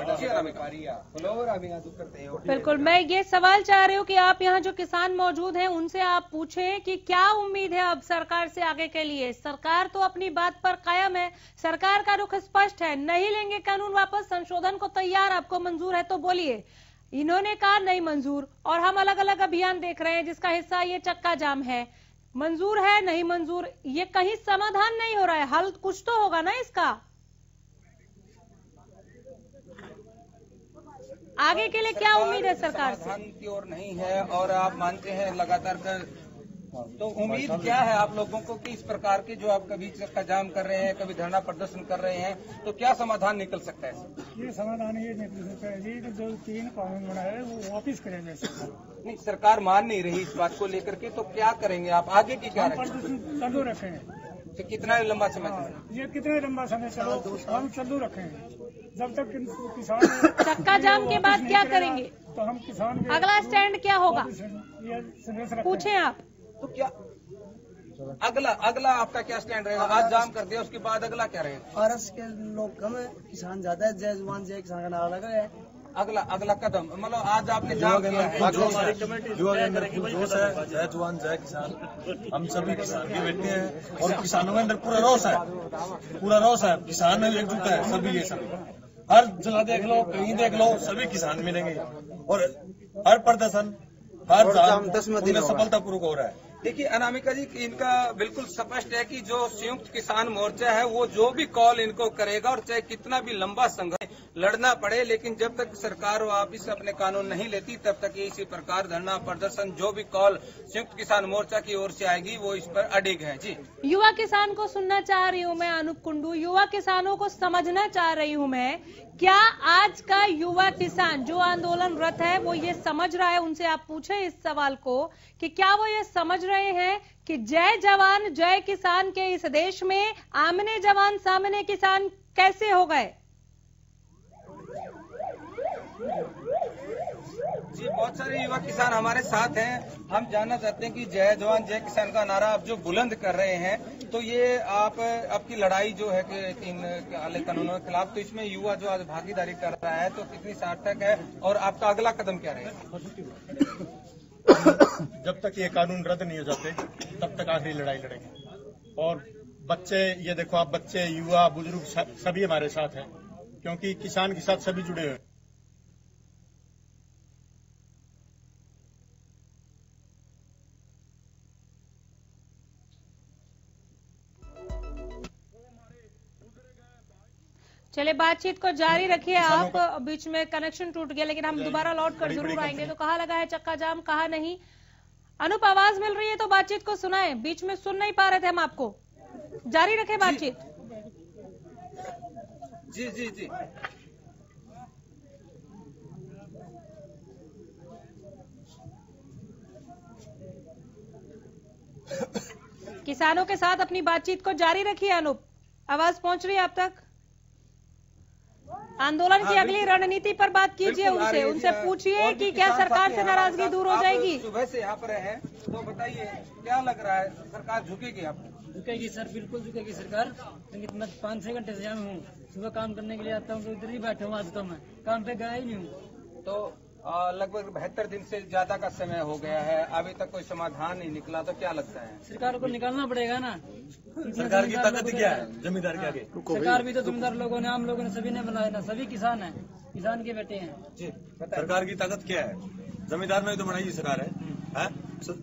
बिल्कुल, मैं ये सवाल चाह रही हूँ कि आप यहाँ जो किसान मौजूद हैं उनसे आप पूछें कि क्या उम्मीद है अब सरकार से आगे के लिए? सरकार तो अपनी बात पर कायम है, सरकार का रुख स्पष्ट है, नहीं लेंगे कानून वापस, संशोधन को तैयार, आपको मंजूर है तो बोलिए। इन्होंने कहा नहीं मंजूर, और हम अलग अलग अभियान देख रहे हैं जिसका हिस्सा ये चक्का जाम है। मंजूर है नहीं मंजूर, ये कहीं समाधान नहीं हो रहा है, हल कुछ तो होगा ना इसका। आगे के लिए क्या उम्मीद है सरकार से? समाधान की ओर नहीं है और आप मानते हैं लगातार तो उम्मीद क्या है आप लोगों को कि इस प्रकार के जो आप कभी चक्का जाम कर रहे हैं, कभी धरना प्रदर्शन कर रहे हैं, तो क्या समाधान निकल सकता है? ये समाधान ये निकल सकता है जी कि जो 3 कानून बनाए वो वापिस करेंगे। नहीं, सरकार मान नहीं रही इस बात को लेकर के, तो क्या करेंगे आप? आगे की क्या चालू रखेंगे। तो कितना लंबा समय? ये कितने लंबा समय चलो, हम चालू रखेंगे जब तक किसान। चक्का जाम के बाद क्या करेंगे? तो हम किसान, अगला स्टैंड क्या होगा पूछें आप। तो क्या अगला आपका क्या स्टैंड रहेगा? आज जाम कर दिया, उसके बाद अगला क्या रहेगा? आरएस के लोग कम है, किसान ज्यादा है, जय जवान जय किसान का नारा लगा है। अगला कदम मतलब आज आपने जाम किया है। युवा के अंदर जोश है, जय जवान जय किसान, हम सभी किसान के बेटे हैं और किसानों के अंदर पूरा रोष है, किसान एकजुट है, सभी ये सभी हर जगह देख लो, कहीं देख लो, सभी किसान मिलेंगे और हर प्रदर्शन हर जाम 10 में सफलतापूर्वक हो रहा है। देखिए अनामिका जी, इनका बिल्कुल स्पष्ट है कि जो संयुक्त किसान मोर्चा है वो जो भी कॉल इनको करेगा और चाहे कितना भी लंबा संघर्ष लड़ना पड़े, लेकिन जब तक सरकार वापिस अपने कानून नहीं लेती तब तक ये इसी प्रकार धरना प्रदर्शन जो भी कॉल संयुक्त किसान मोर्चा की ओर से आएगी वो इस पर अडिग है। जी, युवा किसान को सुनना चाह रही हूँ मैं, अनूप कुंडू, युवा किसानों को समझना चाह रही हूँ मैं, क्या आज का युवा किसान जो आंदोलनरत है वो ये समझ रहा है? उनसे आप पूछें इस सवाल को कि क्या वो ये समझ रहे हैं कि जय जवान जय किसान के इस देश में आमने जवान सामने किसान कैसे हो गए? जी, बहुत सारे युवा किसान हमारे साथ हैं। हम जानना चाहते हैं कि जय जवान जय किसान का नारा आप जो बुलंद कर रहे हैं, तो ये आपकी लड़ाई जो है कि 3 काले कानूनों के खिलाफ, तो इसमें युवा जो आज भागीदारी कर रहा है तो कितनी सार्थक है और आपका अगला कदम क्या रहेगा? जब तक ये कानून रद्द नहीं हो जाते तब तक आखिरी लड़ाई लड़ेंगे। और बच्चे, ये देखो आप, बच्चे, युवा, बुजुर्ग सभी हमारे साथ हैं, क्योंकि किसान के साथ सभी जुड़े हुए हैं। चले, बातचीत को जारी रखिए आप। बीच में कनेक्शन टूट गया, लेकिन हम दोबारा लौट कर जरूर आएंगे। तो कहाँ लगा है चक्का जाम, कहाँ नहीं? अनूप, आवाज मिल रही है तो बातचीत को सुनाएं, बीच में सुन नहीं पा रहे थे हम आपको। जारी रखें बातचीत। जी जी जी, किसानों के साथ अपनी बातचीत को जारी रखिए। अनूप, आवाज पहुंच रही है आप तक? आंदोलन की अगली रणनीति पर बात कीजिए उनसे पूछिए कि क्या सरकार से नाराजगी दूर हो जाएगी। सुबह से यहाँ पर है तो बताइए क्या लग रहा है, सरकार झुकेगी? आप झुकेगी सर, बिल्कुल झुकेगी सरकार। मैं 5-6 घंटे से यहाँ हूँ, सुबह काम करने के लिए आता हूँ तो इधर ही बैठा हूँ। आज तो मैं काम पे गया ही नहीं हूँ। तो लगभग 72 दिन से ज्यादा का समय हो गया है, अभी तक कोई समाधान नहीं निकला, तो क्या लगता है? सरकार को निकालना पड़ेगा ना। सरकार की ताकत क्या है जमींदार के आगे? सरकार भी तो जमींदार लोगों ने, आम लोगों ने, सभी ने बनाया ना। सभी किसान हैं, किसान के बेटे हैं जी। सरकार की ताकत क्या है? जमींदार ने तो बनाई सरकार है?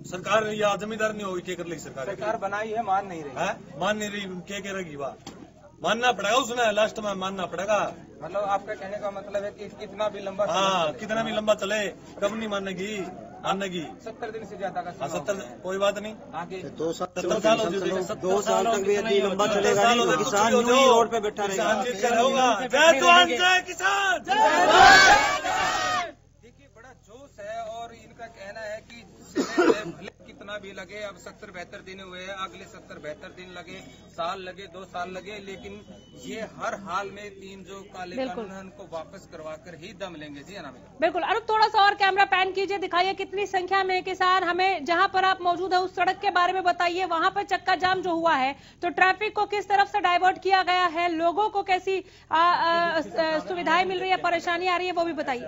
सरकार या जमींदार नहीं होगी, क्या कर लेगी सरकार? सरकार बनाई है, मान नहीं रही है, मान नहीं रही, क्या करेगी? बात मानना पड़ेगा उसने, लास्ट में मानना पड़ेगा। मतलब आपका कहने का मतलब है कि कितना भी लंबा, हाँ कितना भी लंबा चले, कब नहीं मानेगी? मानेगी 70 दिन से ज्यादा का। 70 कोई बात नहीं, आगे 2 साल तक भी यदि लंबा चलेगा तो किसान यूं ही रोड पे बैठा रहेगा। जय जवान जय किसान। देखिए बड़ा जोश है और इनका कहना है कि कितना भी लगे, अब 70-72 दिन हुए हैं, अगले 70-72 दिन लगे, साल लगे, 2 साल लगे, लेकिन ये हर हाल में 3 जो काले कानून है उनको वापस करवा कर ही दम लेंगे। जी अनामिका। बिल्कुल अरुण, थोड़ा सा और कैमरा पैन कीजिए, दिखाइए कितनी संख्या में किसान, हमें जहां पर आप मौजूद है उस सड़क के बारे में बताइए। वहां पर चक्का जाम जो हुआ है तो ट्रैफिक को किस तरफ से डाइवर्ट किया गया है, लोगों को कैसी सुविधाएं मिल रही है, परेशानी आ रही है, वो भी बताइए।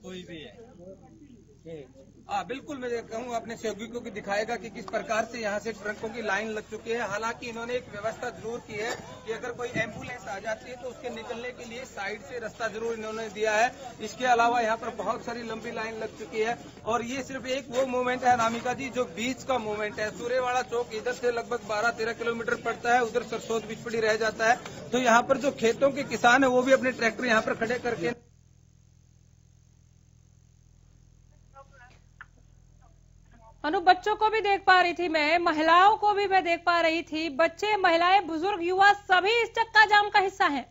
कोई भी है बिल्कुल, मैं कहूँ अपने सहयोगियों को दिखाएगा कि किस प्रकार से यहाँ से ट्रकों की लाइन लग चुकी है। हालांकि इन्होंने एक व्यवस्था जरूर की है कि अगर कोई एम्बुलेंस आ जाती है तो उसके निकलने के लिए साइड से रास्ता जरूर इन्होंने दिया है। इसके अलावा यहाँ पर बहुत सारी लंबी लाइन लग चुकी है और ये सिर्फ एक वो मूवमेंट है अनामिका जी जो बीच का मूवमेंट है। सूर्यवाड़ा चौक इधर से लगभग 12-13 किलोमीटर पड़ता है, उधर सरसोद बिचपड़ी रह जाता है। तो यहाँ पर जो खेतों के किसान है वो भी अपने ट्रैक्टर यहाँ पर खड़े करके अनु, बच्चों को भी देख पा रही थी मैं, महिलाओं को भी मैं देख पा रही थी, बच्चे, महिलाएं, बुजुर्ग, युवा सभी इस चक्का जाम का हिस्सा हैं।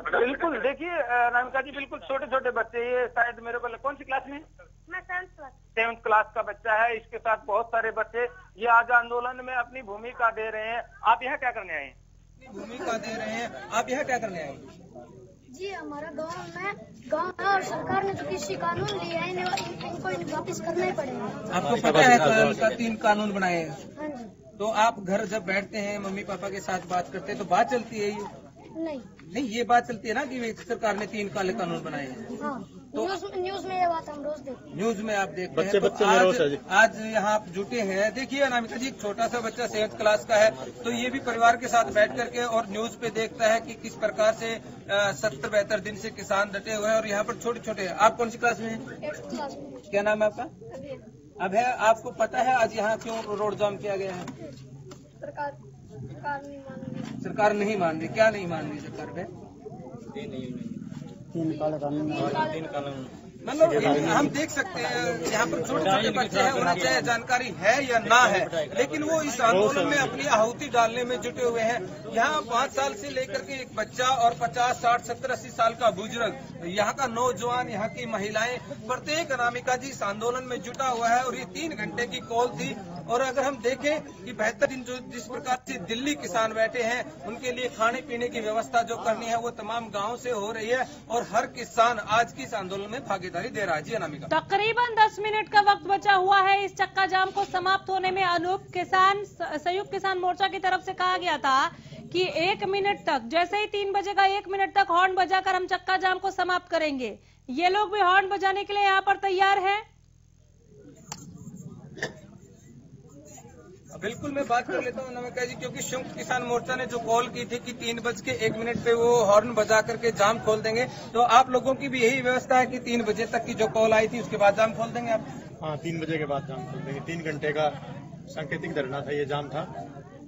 बिल्कुल, देखिए नामिका जी, बिल्कुल छोटे छोटे बच्चे, ये शायद मेरे को कौन सी क्लास में? मैं 7th क्लास का बच्चा है, इसके साथ बहुत सारे बच्चे ये आज आंदोलन में अपनी भूमिका दे रहे हैं। आप यहाँ क्या करने आए? भूमिका दे रहे हैं, आप यहाँ क्या करने आए? जी, हमारा गांव है और सरकार ने जो कृषि कानून लिए हैं इनको वापस करना ही पड़ेगा। आपको पता है उनका 3 कानून बनाए हैं? हाँ जी। तो आप घर जब बैठते हैं मम्मी पापा के साथ बात करते हैं तो बात चलती है ये? नहीं, ये बात चलती है ना कि सरकार ने 3 काले कानून बनाए हैं। हाँ, तो न्यूज में ये बात हम रोज देखते हैं। न्यूज में आप देखते हैं। तो आज यहाँ आप जुटे हैं। देखिए अनामिका जी, एक छोटा सा बच्चा 7th क्लास का है तो ये भी परिवार के साथ बैठ करके और न्यूज पे देखता है कि किस प्रकार से 70-72 दिन से किसान डटे हुए हैं और यहाँ पर छोटे छोटे। आप कौन सी क्लास में हैं? 8th क्लास में। क्या नाम है आपका? अब है। आपको पता है आज यहाँ क्यों रोड जाम किया गया है? सरकार नहीं मान रही। क्या नहीं मान रही सरकार पे? 3 काले कानून। मतलब हम देख सकते हैं यहाँ पर छोटे छोटे बच्चे हैं, उन्हें चाहे जानकारी है या ना है, लेकिन वो इस आंदोलन में अपनी आहुति डालने में जुटे हुए हैं। यहाँ 5 साल से लेकर के एक बच्चा और 50, 60, 70, 80 साल का बुजुर्ग, यहाँ का नौजवान, यहाँ की महिलाएं, प्रत्येक अनामिका जी इस आंदोलन में जुटा हुआ है और ये 3 घंटे की कॉल थी। और अगर हम देखें कि 72 दिन जो जिस प्रकार से दिल्ली किसान बैठे हैं उनके लिए खाने पीने की व्यवस्था जो करनी है वो तमाम गाँव से हो रही है और हर किसान आज की इस आंदोलन में भागीदारी दे रहा है। जी अनामिका। तकरीबन 10 मिनट का वक्त बचा हुआ है इस चक्का जाम को समाप्त होने में। अनूप, किसान संयुक्त किसान मोर्चा की तरफ से कहा गया था कि 1 मिनट तक, जैसे ही 3 बजे का 1 मिनट तक हॉर्न बजाकर हम चक्का जाम को समाप्त करेंगे। ये लोग भी हॉर्न बजाने के लिए यहाँ पर तैयार हैं। बिल्कुल, मैं बात कर लेता हूँ नमिका जी, क्योंकि संयुक्त किसान मोर्चा ने जो कॉल की थी कि 3:01 पे वो हॉर्न बजा करके जाम खोल देंगे, तो आप लोगों की भी यही व्यवस्था है कि 3 बजे तक की जो कॉल आई थी उसके बाद जाम खोल देंगे आप? हाँ, 3 बजे के बाद जाम खोल देंगे। 3 घंटे का सांकेतिक धरना था, ये जाम था,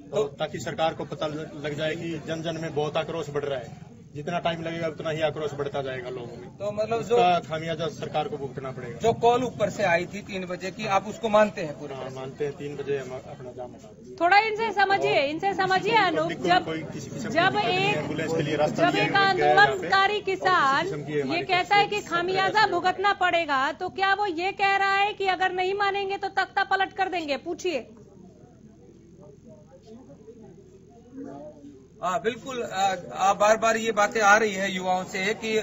तो ताकि सरकार को पता लग जाए कि जन जन में बहुत आक्रोश बढ़ रहा है। जितना टाइम लगेगा उतना ही आक्रोश बढ़ता जाएगा लोगों में। तो मतलब जो खामियाजा सरकार को भुगतना पड़ेगा। जो कॉल ऊपर से आई थी 3 बजे की, आप उसको मानते हैं पूरा? हाँ, मानते हैं। 3 बजे हम अपना जाम हटा देंगे। थोड़ा इनसे समझिए अनूप, जब एक आंदोलनकारी किसान ये कहता है कि खामियाजा भुगतना पड़ेगा, तो क्या वो ये कह रहा है कि अगर नहीं मानेंगे तो तख्ता पलट कर देंगे? पूछिए। बिल्कुल। बार बार ये बातें आ रही है युवाओं से कि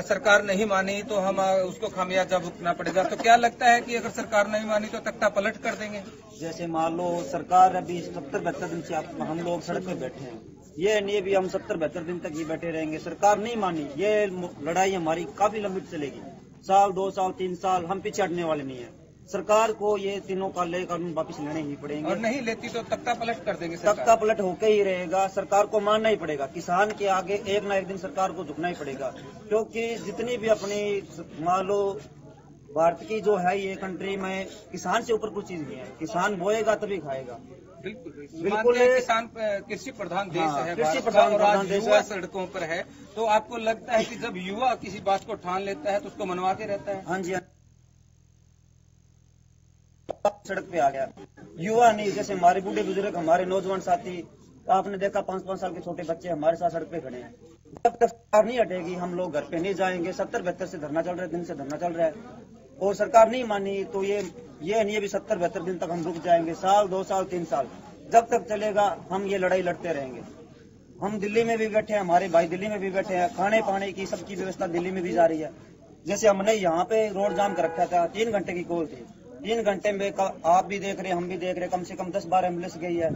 सरकार नहीं मानी तो हम उसको खामियाजा भुगतना पड़ेगा। तो क्या लगता है कि अगर सरकार नहीं मानी तो तख्ता पलट कर देंगे? जैसे मान लो सरकार अभी 70-72 दिन से हम लोग सड़क पे बैठे हैं, ये नहीं भी हम 70-72 दिन तक ही बैठे रहेंगे। सरकार नहीं मानी, ये लड़ाई हमारी काफी लंबी चलेगी, 1 साल 2 साल 3 साल, हम पीछे हटने वाले नहीं है। सरकार को ये तीनों काले कानून वापिस लेने ही पड़ेंगे, और नहीं लेती तो तख्ता पलट कर देंगे। तख्ता पलट होके ही रहेगा, सरकार को मानना ही पड़ेगा। किसान के आगे एक ना एक दिन सरकार को झुकना ही पड़ेगा, क्योंकि जितनी भी अपनी मान लो भारत की जो है ये कंट्री में किसान से ऊपर कुछ चीज नहीं है। किसान बोएगा तभी खाएगा। बिल्कुल किसान कृषि प्रधान देश है, कृषि प्रधान देश युवा सड़कों पर है। तो आपको लगता है कि जब युवा किसी बात को ठान लेता है तो उसको मनवाते रहता है? हाँ जी, सड़क पे आ गया युवा नहीं, जैसे हमारे बूढ़े बुजुर्ग, हमारे नौजवान साथी, आपने देखा 5-5 साल के छोटे बच्चे हमारे साथ सड़क पे खड़े हैं। जब तक सरकार नहीं हटेगी हम लोग घर पे नहीं जाएंगे। 70-72 से धरना चल रहा है, दिन से धरना चल रहा है, और सरकार नहीं मानी तो ये नहीं भी 70-72 दिन तक हम रुक जाएंगे, 1 साल 2 साल 3 साल जब तक चलेगा हम ये लड़ाई लड़ते रहेंगे। हम दिल्ली में भी बैठे हैं, हमारे भाई दिल्ली में भी बैठे हैं, खाने पाने की सबकी व्यवस्था दिल्ली में भी जा रही है। जैसे हमने यहाँ पे रोड जाम कर रखा था, 3 घंटे की कॉल थी, 3 घंटे में आप भी देख रहे हम भी देख रहे, कम से कम 10-12 एम्बुलेंस गई है।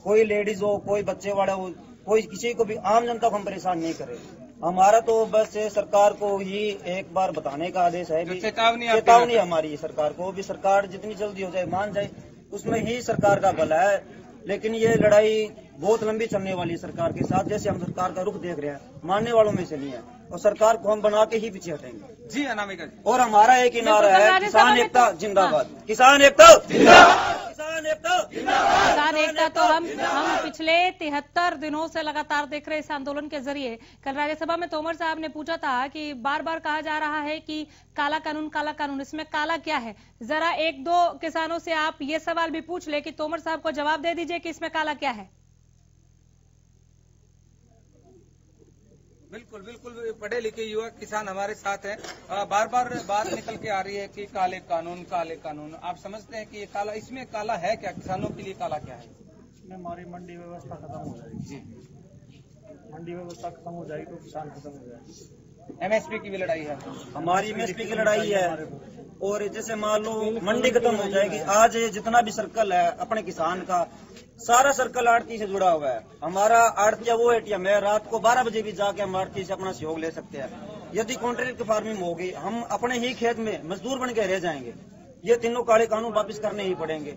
कोई लेडीज हो, कोई बच्चे वाला हो, कोई किसी को भी, आम जनता को हम परेशान नहीं करे। हमारा तो बस सरकार को ही एक बार बताने का आदेश है, चेतावनी हमारी सरकार को भी, सरकार जितनी जल्दी हो जाए मान जाए, उसमें ही सरकार का भला है। लेकिन ये लड़ाई बहुत लंबी चलने वाली है सरकार के साथ। जैसे हम सरकार का रुख देख रहे हैं, मानने वालों में से नहीं है, और सरकार को हम बना के ही पीछे हटेंगे। जी अनामिका जी। और हमारा एक ही नारा है, किसान एकता जिंदाबाद, किसान एकता जिंदाबाद, किसान एकता जिंदाबाद। किसान एकता तो हम पिछले 73 दिनों से लगातार देख रहे इस आंदोलन के जरिए। कल राज्यसभा में तोमर साहब ने पूछा था कि बार बार कहा जा रहा है कि काला कानून, इसमें काला क्या है? जरा 1-2 किसानों से आप ये सवाल भी पूछ ले कि तोमर साहब को जवाब दे दीजिए कि इसमें काला क्या है। बिल्कुल बिल्कुल, पढ़े लिखे युवा किसान हमारे साथ हैं। बार बार बात निकल के आ रही है कि काले कानून। आप समझते हैं कि ये काला, इसमें काला है क्या? किसानों के लिए काला क्या है? इसमें हमारी मंडी व्यवस्था खत्म हो जाएगी जी, मंडी व्यवस्था खत्म हो जाएगी तो किसान खत्म हो जाएगी। एमएसपी की भी लड़ाई है, हमारी एमएसपी की लड़ाई है। और जैसे मान लो मंडी खत्म हो जाएगी, आज जितना भी सर्कल है अपने किसान का, सारा सर्कल आड़ती से जुड़ा हुआ है। हमारा आड़तिया वो एटीएम है, रात को 12 बजे भी जाके हम आड़ती से अपना सहयोग ले सकते हैं। यदि कॉन्ट्रैक्ट फार्मिंग होगी, हम अपने ही खेत में मजदूर बन के रह जाएंगे। ये तीनों काले कानून वापस करने ही पड़ेंगे।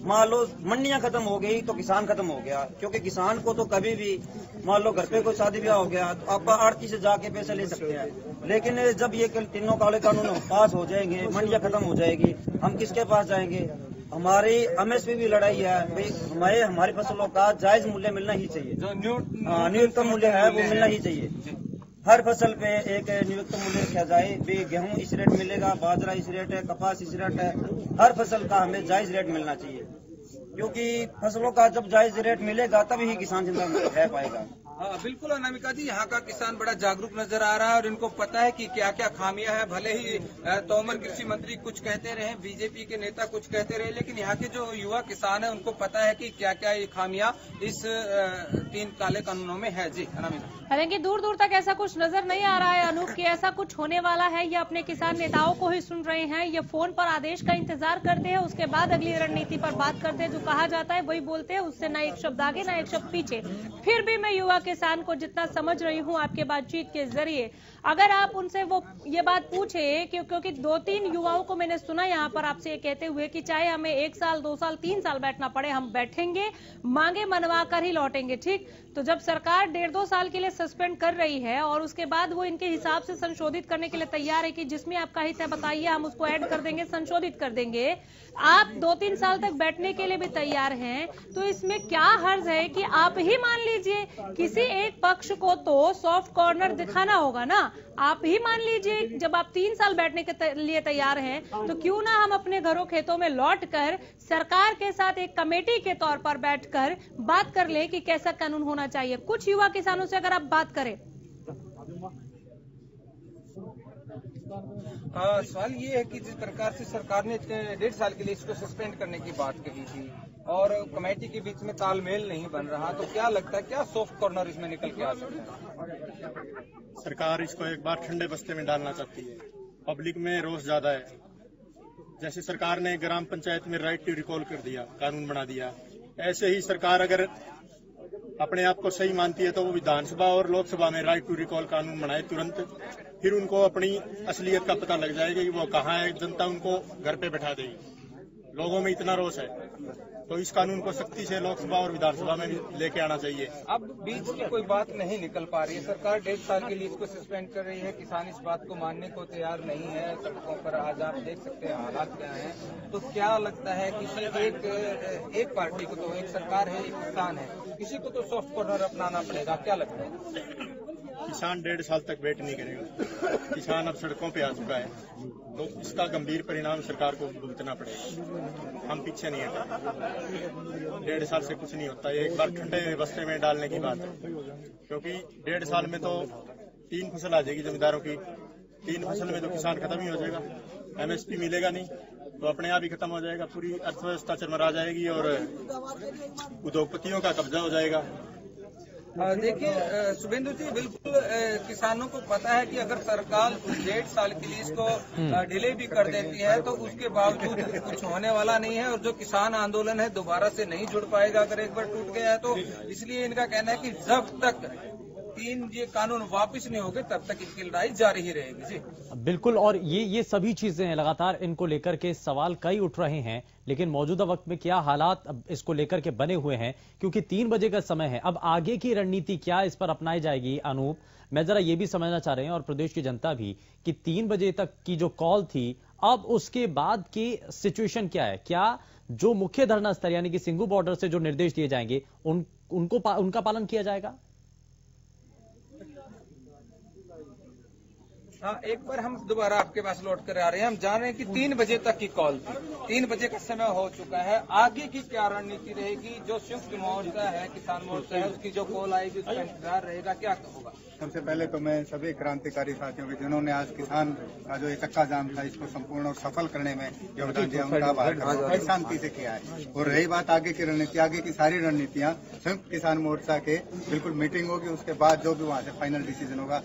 मान लो मंडियां खत्म हो गई तो किसान खत्म हो गया, क्योंकि किसान को तो कभी भी मान लो घर पे कोई शादी ब्याह हो गया तो आप आड़ती से जाके पैसे ले सकते हैं। लेकिन जब ये तीनों काले कानून पास हो जाएंगे, मंडियां खत्म हो जाएगी, हम किसके पास जाएंगे? हमारी एमएसपी भी लड़ाई है भाई, हमें हमारी फसलों का जायज मूल्य मिलना ही चाहिए, जो न्यूनतम मूल्य है वो मिलना ही चाहिए। हर फसल पे एक न्यूनतम मूल्य रखा जाए भी, गेहूं इस रेट मिलेगा, बाजरा इस रेट है, कपास इस रेट है, हर फसल का हमें जायज रेट मिलना चाहिए, क्योंकि फसलों का जब जायज रेट मिलेगा तभी ही किसान जिंदा रह पाएगा। हाँ बिल्कुल अनामिका जी, यहाँ का किसान बड़ा जागरूक नजर आ रहा है और इनको पता है कि क्या क्या खामियां हैं। भले ही तोमर कृषि मंत्री कुछ कहते रहे, बीजेपी के नेता कुछ कहते रहे, लेकिन यहाँ के जो युवा किसान है उनको पता है कि क्या क्या ये खामियां इस 3 काले कानूनों में है। जी अनामिका। हालांकि दूर दूर तक ऐसा कुछ नजर नहीं आ रहा है अनूप कि ऐसा कुछ होने वाला है। ये अपने किसान नेताओं को ही सुन रहे हैं, ये फोन पर आदेश का इंतजार करते हैं, उसके बाद अगली रणनीति पर बात करते हैं। जो कहा जाता है वही बोलते हैं, उससे ना एक शब्द आगे ना एक शब्द पीछे। फिर भी मैं युवा किसान को जितना समझ रही हूं आपके बातचीत के जरिए, अगर आप उनसे वो ये बात पूछे क्योंकि 2-3 युवाओं को मैंने सुना यहाँ पर आपसे ये कहते हुए कि चाहे हमें 1 साल 2 साल 3 साल बैठना पड़े, हम बैठेंगे, मांगे मनवा कर ही लौटेंगे। ठीक, तो जब सरकार 1.5-2 साल के लिए सस्पेंड कर रही है और उसके बाद वो इनके हिसाब से संशोधित करने के लिए तैयार है कि जिसमें आपका हिस्सा बताइए हम उसको ऐड कर देंगे, संशोधित कर देंगे, आप 2-3 साल तक बैठने के लिए भी तैयार हैं, तो इसमें क्या हर्ज है कि आप ही मान लीजिए किसी एक पक्ष को तो सॉफ्ट कॉर्नर दिखाना होगा ना। आप ही मान लीजिए जब आप 3 साल बैठने के लिए तैयार हैं, तो क्यों ना हम अपने घरों खेतों में लौटकर सरकार के साथ एक कमेटी के तौर पर बैठकर बात कर ले कि कैसा कानून होना चाहिए। कुछ युवा किसानों से अगर आप बात करें, सवाल ये है कि जिस प्रकार से सरकार ने 1.5 साल के लिए इसको सस्पेंड करने की बात कही थी, और कमेटी के बीच में तालमेल नहीं बन रहा, तो क्या लगता है क्या सॉफ्ट कॉर्नर इसमें निकल के आ सकता है? सरकार इसको एक बार ठंडे बस्ते में डालना चाहती है। पब्लिक में रोष ज्यादा है। जैसे सरकार ने ग्राम पंचायत में राइट टू रिकॉल कर दिया, कानून बना दिया, ऐसे ही सरकार अगर अपने आप को सही मानती है तो वो विधानसभा और लोकसभा में राइट टू रिकॉल कानून बनाए तुरंत। फिर उनको अपनी असलियत का पता लग जाएगा कि वो कहाँ है, जनता उनको घर पे बैठा देगी। लोगों में इतना रोष है, तो इस कानून को सख्ती से लोकसभा और विधानसभा में लेके आना चाहिए। अब बीच की कोई बात नहीं निकल पा रही है, सरकार 1.5 साल के लिए इसको सस्पेंड कर रही है, किसान इस बात को मानने को तैयार नहीं है। सड़कों पर आज आप देख सकते हैं हालात क्या हैं। तो क्या लगता है किसी एक पार्टी को, तो एक सरकार है, एक किसान है, किसी को तो सॉफ्ट कॉर्नर अपनाना पड़ेगा, क्या लगता है? किसान 1.5 साल तक वेट नहीं करेगा। किसान अब सड़कों पे आ चुका है, तो इसका गंभीर परिणाम सरकार को भुगतना पड़ेगा। हम पीछे नहीं हटेंगे। 1.5 साल से कुछ नहीं होता, ये एक बार ठंडे बस्ते में डालने की बात है, क्योंकि 1.5 साल में तो 3 फसल आ जाएगी जमींदारों की। 3 फसल में तो किसान खत्म ही हो जाएगा, MSP मिलेगा नहीं, तो अपने आप ही खत्म हो जाएगा। पूरी अर्थव्यवस्था चरमरा जाएगी और उद्योगपतियों का कब्जा हो जाएगा। देखिए शुभेंदु जी, बिल्कुल किसानों को पता है कि अगर सरकार 1.5 साल के लिए इसको डिले भी कर देती है तो उसके बावजूद कुछ होने वाला नहीं है, और जो किसान आंदोलन है दोबारा से नहीं जुड़ पाएगा अगर एक बार टूट गया है तो। इसलिए इनका कहना है कि जब तक 3 ये कानून वापस नहीं होंगे तब तक इनकी लड़ाई जारी ही रहेगी। जी बिल्कुल, और ये सभी चीजें हैं, लगातार इनको लेकर के सवाल कई उठ रहे हैं, लेकिन मौजूदा वक्त में क्या हालात इसको लेकर के बने हुए हैं, क्योंकि 3 बजे का समय है। अब आगे की रणनीति क्या इस पर अपनाई जाएगी? अनूप, मैं जरा ये भी समझना चाह रहे हैं और प्रदेश की जनता भी, कि 3 बजे तक की जो कॉल थी, अब उसके बाद की सिचुएशन क्या है? क्या जो मुख्य धरना स्थल यानी कि सिंघू बॉर्डर से जो निर्देश दिए जाएंगे उनका पालन किया जाएगा? हाँ, एक बार हम दोबारा आपके पास लौट कर आ रहे हैं। हम जान रहे हैं कि 3 बजे तक की कॉल थी, 3 बजे का समय हो चुका है। आगे की क्या रणनीति रहेगी? जो संयुक्त मोर्चा है, किसान मोर्चा है, उसकी जो कॉल आएगी उसका इंतजार रहेगा, क्या होगा? सबसे पहले तो मैं सभी क्रांतिकारी साथियों को, जिन्होंने आज किसान का जो चक्का जाम था इसको संपूर्ण और सफल करने में योगदान दिया, उनका आभार करता हूं। शांति से किया है। और रही बात आगे की रणनीति, आगे की सारी रणनीतियां संयुक्त किसान मोर्चा के बिल्कुल मीटिंग होगी, उसके बाद जो भी वहां से फाइनल डिसीजन होगा